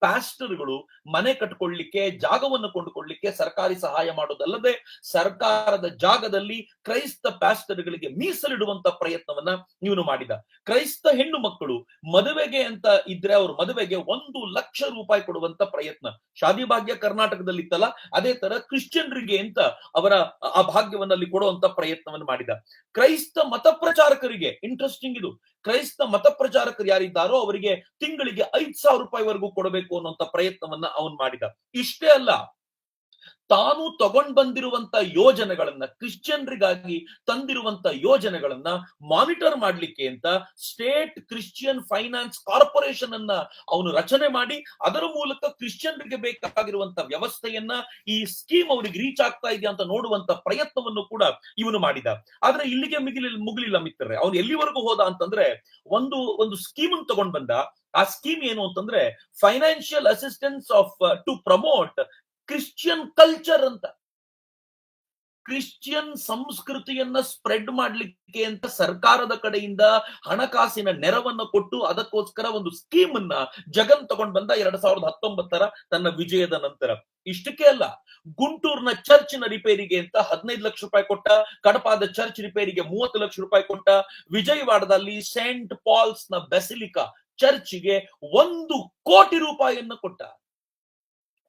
S1: ಪ್ಯಾಸ್ಟರ್ಗಳು ಮನೆ ಕಟ್ಕೊಳ್ಳಿಕ್ಕೆ, ಜಾಗವನ್ನು ಕೊಂಡುಕೊಳ್ಳಿಕ್ಕೆ ಸರ್ಕಾರಿ ಸಹಾಯ ಮಾಡೋದಲ್ಲದೆ ಸರ್ಕಾರದ ಜಾಗದಲ್ಲಿ ಕ್ರೈಸ್ತ ಪ್ಯಾಸ್ಟರ್ಗಳಿಗೆ ಮೀಸಲಿಡುವಂತ ಪ್ರಯತ್ನವನ್ನ ಇವನು ಮಾಡಿದ. ಕ್ರೈಸ್ತ ಹೆಣ್ಣು ಮಕ್ಕಳು ಮದುವೆಗೆ ಅಂತ ಇದ್ರೆ ಅವ್ರ ಮದುವೆಗೆ 1,00,000 ರೂಪಾಯಿ ಕೊಡುವಂತ ಪ್ರಯತ್ನ. ಶಾದಿ ಭಾಗ್ಯ ಕರ್ನಾಟಕದಲ್ಲಿ ಇತ್ತಲ್ಲ, ಅದೇ ತರ ಕ್ರಿಶ್ಚಿಯನ್ರಿಗೆ ಅಂತ ಅವರ ಆ ಭಾಗ್ಯವನ್ನಲ್ಲಿ ಕೊಡುವಂತ ಪ್ರಯತ್ನವನ್ನು ಮಾಡಿದ. ಕ್ರೈಸ್ತ ಮತ ಪ್ರಚಾರಕರಿಗೆ, ಇಂಟ್ರೆಸ್ಟಿಂಗ್ ಇದು, ಕ್ರೈಸ್ತ ಮತ ಪ್ರಚಾರಕರು ಯಾರಿದ್ದಾರೋ ಅವರಿಗೆ ತಿಂಗಳಿಗೆ 5,000 ರೂಪಾಯಿವರೆಗೂ ಕೊಡಬೇಕು ಅನ್ನುವಂತ ಪ್ರಯತ್ನವನ್ನ ಅವನು ಮಾಡಿದ. ಇಷ್ಟೇ ಅಲ್ಲ, ತಾನು ತಗೊಂಡ್ ಬಂದಿರುವಂತ ಯೋಜನೆಗಳನ್ನ, ಕ್ರಿಶ್ಚಿಯನ್ರಿಗಾಗಿ ತಂದಿರುವಂತ ಯೋಜನೆಗಳನ್ನ ಮಾನಿಟರ್ ಮಾಡ್ಲಿಕ್ಕೆ ಅಂತ ಸ್ಟೇಟ್ ಕ್ರಿಶ್ಚಿಯನ್ ಫೈನಾನ್ಸ್ ಕಾರ್ಪೊರೇಷನ್ ಅನ್ನ ಅವನು ರಚನೆ ಮಾಡಿ, ಅದರ ಮೂಲಕ ಕ್ರಿಶ್ಚಿಯನ್ರಿಗೆ ಬೇಕಾಗಿರುವಂತ ವ್ಯವಸ್ಥೆಯನ್ನ, ಈ ಸ್ಕೀಮ್ ಅವ್ರಿಗೆ ರೀಚ್ ಆಗ್ತಾ ಇದೆಯಾ ಅಂತ ನೋಡುವಂತ ಪ್ರಯತ್ನವನ್ನು ಕೂಡ ಇವನು ಮಾಡಿದ. ಆದ್ರೆ ಇಲ್ಲಿಗೆ ಮುಗಿಲಿಲ್ಲ ಮಿತ್ರರೇ. ಅವನು ಎಲ್ಲಿವರೆಗೂ ಹೋದ ಅಂತಂದ್ರೆ, ಒಂದು ಸ್ಕೀಮ್ ಅನ್ನು ತಗೊಂಡ್ ಬಂದ. ಆ ಸ್ಕೀಮ್ ಏನು ಅಂತಂದ್ರೆ, financial assistance of to promote Christian culture ಅಂತ. ಕ್ರಿಶ್ಚಿಯನ್ ಸಂಸ್ಕೃತಿಯನ್ನ ಸ್ಪ್ರೆಡ್ ಮಾಡ್ಲಿಕ್ಕೆ ಅಂತ ಸರ್ಕಾರದ ಕಡೆಯಿಂದ ಹಣಕಾಸಿನ ನೆರವನ್ನ ಕೊಟ್ಟು, ಅದಕ್ಕೋಸ್ಕರ ಒಂದು ಸ್ಕೀಮ್ ಅನ್ನ ಜಗನ್ ತಗೊಂಡ್ ಬಂದ 2019ರ ತನ್ನ ವಿಜಯದ ನಂತರ. ಇಷ್ಟಕ್ಕೆ ಅಲ್ಲ, ಗುಂಟೂರ್ನ ಚರ್ಚಿನ ರಿಪೇರಿಗೆ ಅಂತ 15 ಲಕ್ಷ ರೂಪಾಯಿ ಕೊಟ್ಟ, ಕಡಪಾದ ಚರ್ಚ್ ರಿಪೇರಿಗೆ 30 ಲಕ್ಷ ರೂಪಾಯಿ ಕೊಟ್ಟ, ವಿಜಯವಾಡದಲ್ಲಿ ಸೇಂಟ್ ಪಾಲ್ಸ್ ನ ಬೆಸಿಲಿಕಾ ಚರ್ಚ್ಗೆ 1 ಕೋಟಿ ರೂಪಾಯಿಯನ್ನ ಕೊಟ್ಟ.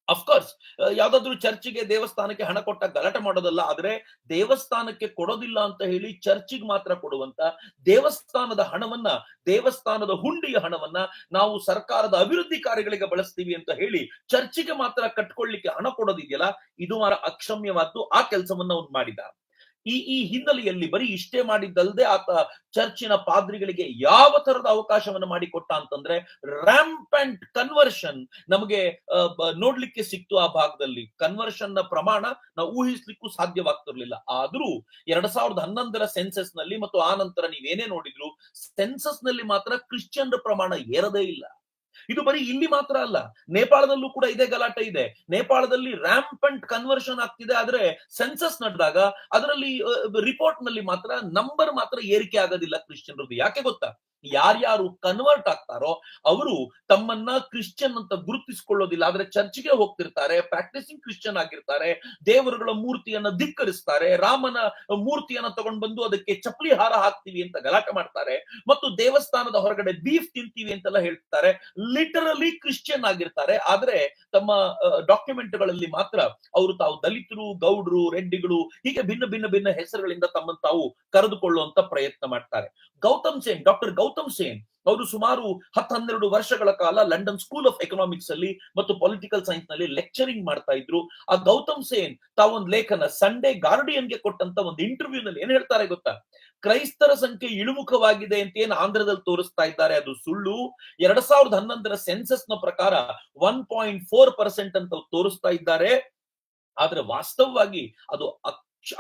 S1: ಅಫ್ಕೋರ್ಸ್ ಯಾವ್ದಾದ್ರು ಚರ್ಚಿಗೆ, ದೇವಸ್ಥಾನಕ್ಕೆ ಹಣ ಕೊಟ್ಟ ಗಲಾಟೆ ಮಾಡೋದಲ್ಲ, ಆದ್ರೆ ದೇವಸ್ಥಾನಕ್ಕೆ ಕೊಡೋದಿಲ್ಲ ಅಂತ ಹೇಳಿ ಚರ್ಚಿಗೆ ಮಾತ್ರ ಕೊಡುವಂತ, ದೇವಸ್ಥಾನದ ಹಣವನ್ನ, ದೇವಸ್ಥಾನದ ಹುಂಡಿಯ ಹಣವನ್ನ ನಾವು ಸರ್ಕಾರದ ಅಭಿವೃದ್ಧಿ ಕಾರ್ಯಗಳಿಗೆ ಬಳಸ್ತೀವಿ ಅಂತ ಹೇಳಿ ಚರ್ಚಿಗೆ ಮಾತ್ರ ಕಟ್ಕೊಳ್ಳಿಕ್ಕೆ ಹಣ ಕೊಡೋದಿದೆಯಲ್ಲ, ಇದು ಮಾತ್ರ ಅಕ್ಷಮ್ಯವಾದ್ದು. ಆ ಕೆಲಸವನ್ನ ಅವ್ನು ಮಾಡಿದ. ಈ ಹಿನ್ನೆಲೆಯಲ್ಲಿ ಬರೀ ಇಷ್ಟೇ ಮಾಡಿದ್ದಲ್ಲದೆ ಆತ ಚರ್ಚಿನ ಪಾದ್ರಿಗಳಿಗೆ ಯಾವ ತರದ ಅವಕಾಶವನ್ನು ಮಾಡಿಕೊಟ್ಟ ಅಂತಂದ್ರೆ ರ್ಯಾಂಪೆಂಟ್ ಕನ್ವರ್ಷನ್ ನಮಗೆ ನೋಡ್ಲಿಕ್ಕೆ ಸಿಕ್ತು. ಆ ಭಾಗದಲ್ಲಿ ಕನ್ವರ್ಷನ್ ನ ಪ್ರಮಾಣ ನಾವು ಊಹಿಸ್ಲಿಕ್ಕೂ ಸಾಧ್ಯವಾಗ್ತಿರ್ಲಿಲ್ಲ. ಆದ್ರೂ 2011 ಸೆನ್ಸಸ್ ನಲ್ಲಿ ಮತ್ತು ಆ ನಂತರ ನೀವೇನೇ ನೋಡಿದ್ರು ಸೆನ್ಸಸ್ ನಲ್ಲಿ ಮಾತ್ರ ಕ್ರಿಶ್ಚಿಯನ್ ಪ್ರಮಾಣ ಏರದೇ ಇಲ್ಲ. ಇದು ಬರೀ ಇಲ್ಲಿ ಮಾತ್ರ ಅಲ್ಲ, ನೇಪಾಳದಲ್ಲೂ ಕೂಡ ಇದೇ ಗಲಾಟೆ ಇದೆ. ನೇಪಾಳದಲ್ಲಿ ರ್ಯಾಂಪಂಟ್ ಕನ್ವರ್ಷನ್ ಆಗ್ತಿದೆ, ಆದ್ರೆ ಸೆನ್ಸಸ್ ನಡೆದಾಗ ಅದರಲ್ಲಿ ರಿಪೋರ್ಟ್ ನಲ್ಲಿ ಮಾತ್ರ ನಂಬರ್ ಮಾತ್ರ ಏರಿಕೆ ಆಗೋದಿಲ್ಲ ಕ್ರಿಶ್ಚಿಯನ್ರದ್ದು. ಯಾಕೆ ಗೊತ್ತಾ? ಯಾರ್ಯಾರು ಕನ್ವರ್ಟ್ ಆಗ್ತಾರೋ ಅವರು ತಮ್ಮನ್ನ ಕ್ರಿಶ್ಚಿಯನ್ ಅಂತ ಗುರುತಿಸಿಕೊಳ್ಳೋದಿಲ್ಲ, ಆದ್ರೆ ಚರ್ಚ್ಗೆ ಹೋಗ್ತಿರ್ತಾರೆ, ಪ್ರಾಕ್ಟಿಸಿಂಗ್ ಕ್ರಿಶ್ಚಿಯನ್ ಆಗಿರ್ತಾರೆ, ದೇವರುಗಳ ಮೂರ್ತಿಯನ್ನ ಧಿಕ್ಕರಿಸ್ತಾರೆ, ರಾಮನ ಮೂರ್ತಿಯನ್ನ ತಗೊಂಡ್ ಬಂದು ಅದಕ್ಕೆ ಚಪ್ಪಲಿ ಹಾರ ಹಾಕ್ತೀವಿ ಅಂತ ಗಲಾಟೆ ಮಾಡ್ತಾರೆ, ಮತ್ತು ದೇವಸ್ಥಾನದ ಹೊರಗಡೆ ಬೀಫ್ ತಿಂತೀವಿ ಅಂತೆಲ್ಲ ಹೇಳ್ತಾರೆ. ಲಿಟರಲಿ ಕ್ರಿಶ್ಚಿಯನ್ ಆಗಿರ್ತಾರೆ, ಆದ್ರೆ ತಮ್ಮ ಡಾಕ್ಯುಮೆಂಟ್ಗಳಲ್ಲಿ ಮಾತ್ರ ಅವರು ತಾವು ದಲಿತರು, ಗೌಡ್ರು, ರೆಡ್ಡಿಗಳು ಹೀಗೆ ಭಿನ್ನ ಭಿನ್ನ ಭಿನ್ನ ಹೆಸರುಗಳಿಂದ ತಮ್ಮನ್ನು ತಾವು ಕರೆದುಕೊಳ್ಳುವಂತ ಪ್ರಯತ್ನ ಮಾಡ್ತಾರೆ. ಗೌತಮ್ ಸೇನ್, ಡಾಕ್ಟರ್ ಗೌತಮ್ ಸೇನ್ ಅವರು ಸುಮಾರು 10-12 ವರ್ಷಗಳ ಕಾಲ ಲಂಡನ್ ಸ್ಕೂಲ್ ಆಫ್ ಎಕನಾಮಿಕ್ಸ್ ಅಲ್ಲಿ ಮತ್ತು ಪೊಲಿಟಿಕಲ್ ಸೈನ್ಸ್ ನಲ್ಲಿ ಲೆಕ್ಚರಿಂಗ್ ಮಾಡ್ತಾ ಇದ್ರು. ಆ ಗೌತಮ್ ಸೇನ್ ತಾವೊಂದು ಲೇಖನ ಸಂಡೇ ಗಾರ್ಡಿಯನ್ಗೆ ಕೊಟ್ಟಂತ ಒಂದು ಇಂಟರ್ವ್ಯೂ ನಲ್ಲಿ ಏನ್ ಹೇಳ್ತಾರೆ ಗೊತ್ತಾ? ಕ್ರೈಸ್ತರ ಸಂಖ್ಯೆ ಇಳಿಮುಖವಾಗಿದೆ ಅಂತ ಏನ್ ಆಂಧ್ರದಲ್ಲಿ ತೋರಿಸ್ತಾ ಇದ್ದಾರೆ ಅದು ಸುಳ್ಳು. 2011 ಸೆನ್ಸಸ್ ನ ಪ್ರಕಾರ 1.4% ಅಂತ ತೋರಿಸ್ತಾ ಇದ್ದಾರೆ, ಆದ್ರೆ ವಾಸ್ತವವಾಗಿ ಅದು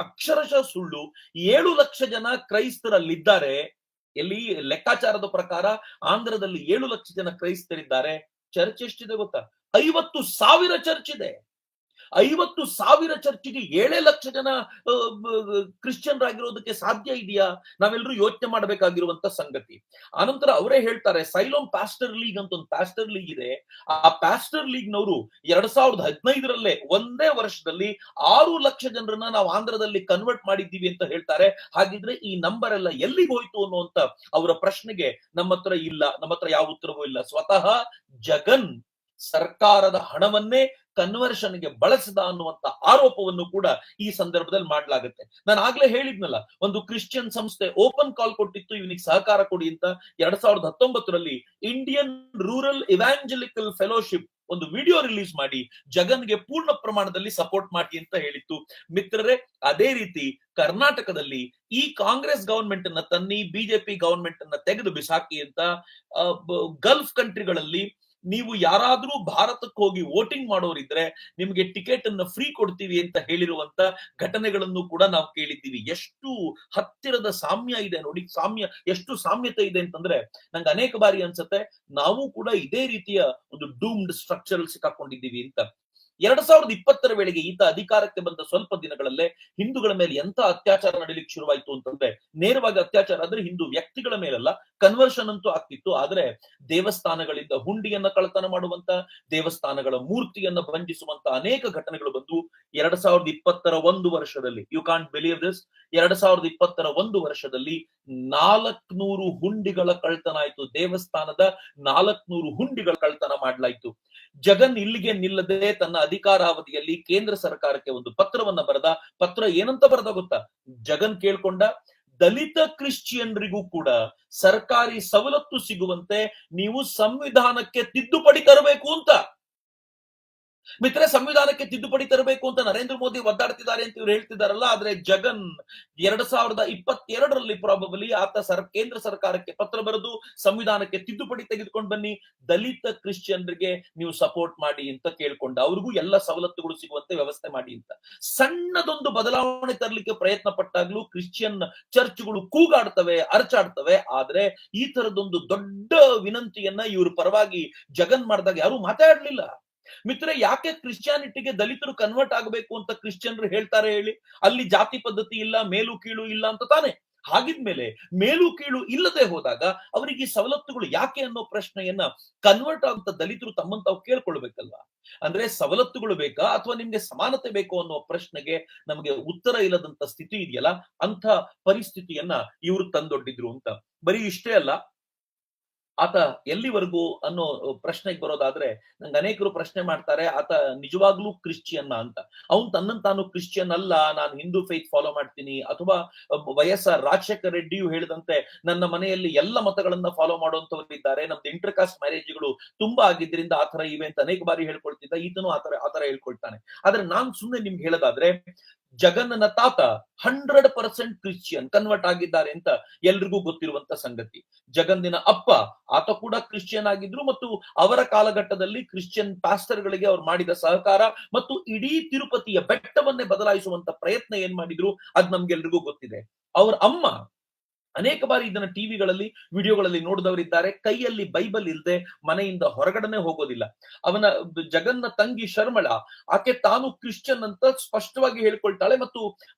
S1: ಅಕ್ಷರಶಃ ಸುಳ್ಳು. 7 ಲಕ್ಷ ಜನ ಕ್ರೈಸ್ತರಲ್ಲಿದ್ದಾರೆ. ಎಲ್ಲಿ ಲೆಕ್ಕಾಚಾರದ ಪ್ರಕಾರ ಆಂಧ್ರದಲ್ಲಿ 7 ಲಕ್ಷ ಜನ ಕ್ರೈಸ್ತರಿದ್ದಾರೆ. ಚರ್ಚ್ ಎಷ್ಟಿದೆ ಗೊತ್ತಾ? 50,000 ಚರ್ಚ್ ಇದೆ. 50,000 ಚರ್ಚಿಗೆ 7 ಲಕ್ಷ ಜನ ಕ್ರಿಶ್ಚಿಯನ್ರಾಗಿರೋದಕ್ಕೆ ಸಾಧ್ಯ ಇದೆಯಾ? ನಾವೆಲ್ಲರೂ ಯೋಚನೆ ಮಾಡಬೇಕಾಗಿರುವಂತ ಸಂಗತಿ. ಆನಂತರ ಅವರೇ ಹೇಳ್ತಾರೆ, ಸೈಲೋಮ್ ಪಾಸ್ಟರ್ ಲೀಗ್ ಅಂತ ಒಂದು ಪಾಸ್ಟರ್ ಲೀಗ್ ಇದೆ. ಆ ಪಾಸ್ಟರ್ ಲೀಗ್ ನವರು 2015ರಲ್ಲೇ ಒಂದೇ ವರ್ಷದಲ್ಲಿ 6 ಲಕ್ಷ ಜನರನ್ನ ನಾವು ಆಂಧ್ರದಲ್ಲಿ ಕನ್ವರ್ಟ್ ಮಾಡಿದ್ದೀವಿ ಅಂತ ಹೇಳ್ತಾರೆ. ಹಾಗಿದ್ರೆ ಈ ನಂಬರ್ ಎಲ್ಲ ಎಲ್ಲಿಗೆ ಹೋಯ್ತು ಅನ್ನುವಂತ ಅವರ ಪ್ರಶ್ನೆಗೆ ನಮ್ಮ ಹತ್ರ ಇಲ್ಲ, ನಮ್ಮ ಹತ್ರ ಯಾವ ಉತ್ತರವೂ ಇಲ್ಲ. ಸ್ವತಃ ಜಗನ್ ಸರ್ಕಾರದ ಹಣವನ್ನೇ ಕನ್ವರ್ಷನ್ಗೆ ಬಳಸಿದ ಅನ್ನುವಂತ ಆರೋಪವನ್ನು ಕೂಡ ಈ ಸಂದರ್ಭದಲ್ಲಿ ಮಾಡಲಾಗುತ್ತೆ. ನಾನು ಆಗ್ಲೇ ಹೇಳಿದ್ನಲ್ಲ, ಒಂದು ಕ್ರಿಶ್ಚಿಯನ್ ಸಂಸ್ಥೆ ಓಪನ್ ಕಾಲ್ ಕೊಟ್ಟಿತ್ತು ಇವನಿಗೆ ಸಹಕಾರ ಕೊಡಿ ಅಂತ. 2019ರಲ್ಲಿ ಇಂಡಿಯನ್ ರೂರಲ್ ಇವಾಂಜಲಿಕಲ್ ಫೆಲೋಶಿಪ್ ಒಂದು ವಿಡಿಯೋ ರಿಲೀಸ್ ಮಾಡಿ ಜಗನ್ಗೆ ಪೂರ್ಣ ಪ್ರಮಾಣದಲ್ಲಿ ಸಪೋರ್ಟ್ ಮಾಡಿ ಅಂತ ಹೇಳಿತ್ತು. ಮಿತ್ರರೇ, ಅದೇ ರೀತಿ ಕರ್ನಾಟಕದಲ್ಲಿ ಈ ಕಾಂಗ್ರೆಸ್ ಗವರ್ಮೆಂಟ್ ಅನ್ನ ತನ್ನಿ, ಬಿಜೆಪಿ ಗವರ್ಮೆಂಟ್ ಅನ್ನ ತೆಗೆದು ಬಿಸಾಕಿ ಅಂತ ಗಲ್ಫ್ ಕಂಟ್ರಿಗಳಲ್ಲಿ ನೀವು ಯಾರಾದ್ರೂ ಭಾರತಕ್ಕೆ ಹೋಗಿ ವೋಟಿಂಗ್ ಮಾಡೋರಿದ್ರೆ ನಿಮ್ಗೆ ಟಿಕೆಟ್ ಅನ್ನು ಫ್ರೀ ಕೊಡ್ತೀವಿ ಅಂತ ಹೇಳಿರುವಂತ ಘಟನೆಗಳನ್ನು ಕೂಡ ನಾವು ಕೇಳಿದ್ದೀವಿ. ಎಷ್ಟು ಹತ್ತಿರದ ಸಾಮ್ಯ ಇದೆ ನೋಡಿ, ಎಷ್ಟು ಸಾಮ್ಯತೆ ಇದೆ ಅಂತಂದ್ರೆ ನಂಗೆ ಅನೇಕ ಬಾರಿ ಅನ್ಸುತ್ತೆ ನಾವು ಕೂಡ ಇದೇ ರೀತಿಯ ಒಂದು ಡೂಮ್ಡ್ ಸ್ಟ್ರಕ್ಚರ್ ಸಿಕ್ಕಾಕೊಂಡಿದ್ದೀವಿ ಅಂತ. 2020ರ ವೇಳೆಗೆ ಈತ ಅಧಿಕಾರಕ್ಕೆ ಬಂದ ಸ್ವಲ್ಪ ದಿನಗಳಲ್ಲೇ ಹಿಂದೂಗಳ ಮೇಲೆ ಎಂತ ಅತ್ಯಾಚಾರ ನಡೀಲಿಕ್ಕೆ ಶುರುವಾಯ್ತು ಅಂತಂದ್ರೆ, ನೇರವಾಗಿ ಅತ್ಯಾಚಾರ ಅಂದ್ರೆ ಹಿಂದೂ ವ್ಯಕ್ತಿಗಳ ಮೇಲಲ್ಲ, ಕನ್ವರ್ಷನ್ ಅಂತೂ ಆಗ್ತಿತ್ತು, ಆದ್ರೆ ದೇವಸ್ಥಾನಗಳಿಂದ ಹುಂಡಿಯನ್ನ ಕಳ್ಳತನ ಮಾಡುವಂತ, ದೇವಸ್ಥಾನಗಳ ಮೂರ್ತಿಯನ್ನ ಬಂಧಿಸುವಂತ ಅನೇಕ ಘಟನೆಗಳು ಬಂದು 2020ರ ಒಂದು ವರ್ಷದಲ್ಲಿ, ಯು ಕಾಂಟ್ ಬಿಲೀವ್ ದಿಸ್, 2020ರ ಒಂದು ವರ್ಷದಲ್ಲಿ 400 ಹುಂಡಿಗಳ ಕಳ್ತನ ಆಯ್ತು. ದೇವಸ್ಥಾನದ 400 ಹುಂಡಿಗಳ ಕಳ್ತನ ಮಾಡಲಾಯ್ತು. ಜಗನ್ ಇಲ್ಲಿಗೆ ನಿಲ್ಲದೆ ತನ್ನ ಅಧಿಕಾರಾವಧಿಯಲ್ಲಿ ಕೇಂದ್ರ ಸರ್ಕಾರಕ್ಕೆ ಒಂದು ಪತ್ರವನ್ನ ಬರೆದ. ಪತ್ರ ಏನಂತ ಬರೆದ ಗೊತ್ತಾ? ಜಗನ್ ಕೇಳ್ಕೊಂಡ ದಲಿತ ಕ್ರಿಶ್ಚಿಯನ್ರಿಗೂ ಕೂಡ ಸರ್ಕಾರಿ ಸವಲತ್ತು ಸಿಗುವಂತೆ ನೀವು ಸಂವಿಧಾನಕ್ಕೆ ತಿದ್ದುಪಡಿ ತರಬೇಕು ಅಂತ. ಮಿತ್ರ, ಸಂವಿಧಾನಕ್ಕೆ ತಿದ್ದುಪಡಿ ತರಬೇಕು ಅಂತ ನರೇಂದ್ರ ಮೋದಿ ಒದ್ದಾಡ್ತಿದ್ದಾರೆ ಅಂತ ಇವ್ರು ಹೇಳ್ತಿದಾರಲ್ಲ, ಆದ್ರೆ ಜಗನ್ 2022ರಲ್ಲಿ ಪ್ರಾಬಬಲಿ ಆತ ಕೇಂದ್ರ ಸರ್ಕಾರಕ್ಕೆ ಪತ್ರ ಬರೆದು ಸಂವಿಧಾನಕ್ಕೆ ತಿದ್ದುಪಡಿ ತೆಗೆದುಕೊಂಡು ಬನ್ನಿ, ದಲಿತ ಕ್ರಿಶ್ಚಿಯನ್ರಿಗೆ ನೀವು ಸಪೋರ್ಟ್ ಮಾಡಿ ಅಂತ ಕೇಳ್ಕೊಂಡ. ಅವ್ರಿಗೂ ಎಲ್ಲ ಸವಲತ್ತುಗಳು ಸಿಗುವಂತೆ ವ್ಯವಸ್ಥೆ ಮಾಡಿ ಅಂತ. ಸಣ್ಣದೊಂದು ಬದಲಾವಣೆ ತರಲಿಕ್ಕೆ ಪ್ರಯತ್ನ ಪಟ್ಟಾಗ್ಲೂ ಕ್ರಿಶ್ಚಿಯನ್ ಚರ್ಚ್ಗಳು ಕೂಗಾಡ್ತವೆ, ಅರಚಾಡ್ತವೆ. ಆದ್ರೆ ಈ ತರದೊಂದು ದೊಡ್ಡ ವಿನಂತಿಯನ್ನ ಇವ್ರ ಪರವಾಗಿ ಜಗನ್ ಮಾಡಿದಾಗ ಯಾರು ಮಾತಾಡ್ಲಿಲ್ಲ. ಮಿತ್ರ, ಯಾಕೆ ಕ್ರಿಶ್ಚಿಯಾನಿಟಿಗೆ ದಲಿತರು ಕನ್ವರ್ಟ್ ಆಗಬೇಕು ಅಂತ ಕ್ರಿಶ್ಚಿಯನ್ರು ಹೇಳ್ತಾರೆ ಹೇಳಿ? ಅಲ್ಲಿ ಜಾತಿ ಪದ್ಧತಿ ಇಲ್ಲ, ಮೇಲು ಕೀಳು ಇಲ್ಲ ಅಂತ ತಾನೆ. ಹಾಗಿದ್ಮೇಲೆ ಮೇಲು ಕೀಳು ಇಲ್ಲದೆ ಹೋದಾಗ ಅವರಿಗೆ ಈ ಸವಲತ್ತುಗಳು ಯಾಕೆ ಅನ್ನೋ ಪ್ರಶ್ನೆಯನ್ನ ಕನ್ವರ್ಟ್ ಅಂತ ದಲಿತರು ತಮ್ಮನ್ನು ತಾವು ಕೇಳ್ಕೊಳ್ಬೇಕಲ್ವಾ? ಅಂದ್ರೆ ಸವಲತ್ತುಗಳು ಬೇಕಾ ಅಥವಾ ನಿಮ್ಗೆ ಸಮಾನತೆ ಬೇಕು ಅನ್ನೋ ಪ್ರಶ್ನೆಗೆ ನಮಗೆ ಉತ್ತರ ಇಲ್ಲದಂತ ಸ್ಥಿತಿ ಇದೆಯಲ್ಲ, ಅಂತ ಪರಿಸ್ಥಿತಿಯನ್ನ ಇವರು ತಂದೊಡ್ಡಿದ್ರು ಅಂತ. ಬರೀ ಇಷ್ಟೇ ಅಲ್ಲ, ಆತ ಎಲ್ಲಿವರೆಗೂ ಅನ್ನೋ ಪ್ರಶ್ನೆಗೆ ಬರೋದಾದ್ರೆ ನಂಗೆ ಅನೇಕರು ಪ್ರಶ್ನೆ ಮಾಡ್ತಾರೆ, ಆತ ನಿಜವಾಗ್ಲೂ ಕ್ರಿಶ್ಚಿಯನ್ನ ಅಂತ. ಅವನು ತನ್ನನ್ನು ತಾನು ಕ್ರಿಶ್ಚಿಯನ್ ಅಲ್ಲ, ನಾನು ಹಿಂದೂ ಫೇತ್ ಫಾಲೋ ಮಾಡ್ತೀನಿ, ಅಥವಾ ವೈಎಸ್ಆರ್ ರಾಜಶೇಖರ ರೆಡ್ಡಿಯು ಹೇಳಿದಂತೆ ನನ್ನ ಮನೆಯಲ್ಲಿ ಎಲ್ಲ ಮತಗಳನ್ನ ಫಾಲೋ ಮಾಡುವಂತವರಿದ್ದಾರೆ, ನಮ್ದು ಇಂಟರ್ ಕಾಸ್ಟ್ ಮ್ಯಾರೇಜ್ಗಳು ತುಂಬಾ ಆಗಿದ್ರಿಂದ ಆತರ ಇವೆ ಅಂತ ಅನೇಕ ಬಾರಿ ಹೇಳ್ಕೊಳ್ತಿದ್ದ. ಈತನು ಆತರ ಹೇಳ್ಕೊಳ್ತಾನೆ. ಆದ್ರೆ ನಾನ್ ಸುಮ್ನೆ ನಿಮ್ಗೆ ಹೇಳೋದಾದ್ರೆ, ಜಗನ್ನನ ತಾತ 100% ಕ್ರಿಶ್ಚಿಯನ್ ಕನ್ವರ್ಟ್ ಆಗಿದ್ದಾರೆ ಅಂತ ಎಲ್ರಿಗೂ ಗೊತ್ತಿರುವಂತ ಸಂಗತಿ. ಜಗನ್ನಿನ ಅಪ್ಪ ಆತ ಕೂಡ ಕ್ರಿಶ್ಚಿಯನ್ ಆಗಿದ್ರು ಮತ್ತು ಅವರ ಕಾಲಘಟ್ಟದಲ್ಲಿ ಕ್ರಿಶ್ಚಿಯನ್ ಪಾಸ್ಟರ್ ಗಳಿಗೆ ಅವ್ರು ಮಾಡಿದ ಸಹಕಾರ ಮತ್ತು ಇಡೀ ತಿರುಪತಿಯ ಬೆಟ್ಟವನ್ನೇ ಬದಲಾಯಿಸುವಂತ ಪ್ರಯತ್ನ ಏನ್ ಮಾಡಿದ್ರು ಅದ್ ನಮ್ಗೆಲ್ರಿಗೂ ಗೊತ್ತಿದೆ. ಅವ್ರ ಅಮ್ಮ ಅನೇಕ ಬಾರಿ ಇದನ್ನ ಟಿವಿಗಳಲ್ಲಿ ವಿಡಿಯೋಗಳಲ್ಲಿ ನೋಡಿದವರಿದ್ದಾರೆ, ಕೈಯಲ್ಲಿ ಬೈಬಲ್ ಇಲ್ಲದೆ ಮನೆಯಿಂದ ಹೊರಗಡೆನೆ ಹೋಗೋದಿಲ್ಲ. ಅವನ ಜಗನ್ನ ತಂಗಿ ಶರ್ಮಳ, ಆಕೆ ತಾನು ಕ್ರಿಶ್ಚಿಯನ್ ಅಂತ ಸ್ಪಷ್ಟವಾಗಿ ಹೇಳ್ಕೊಳ್ತಾಳೆ ಮತ್ತು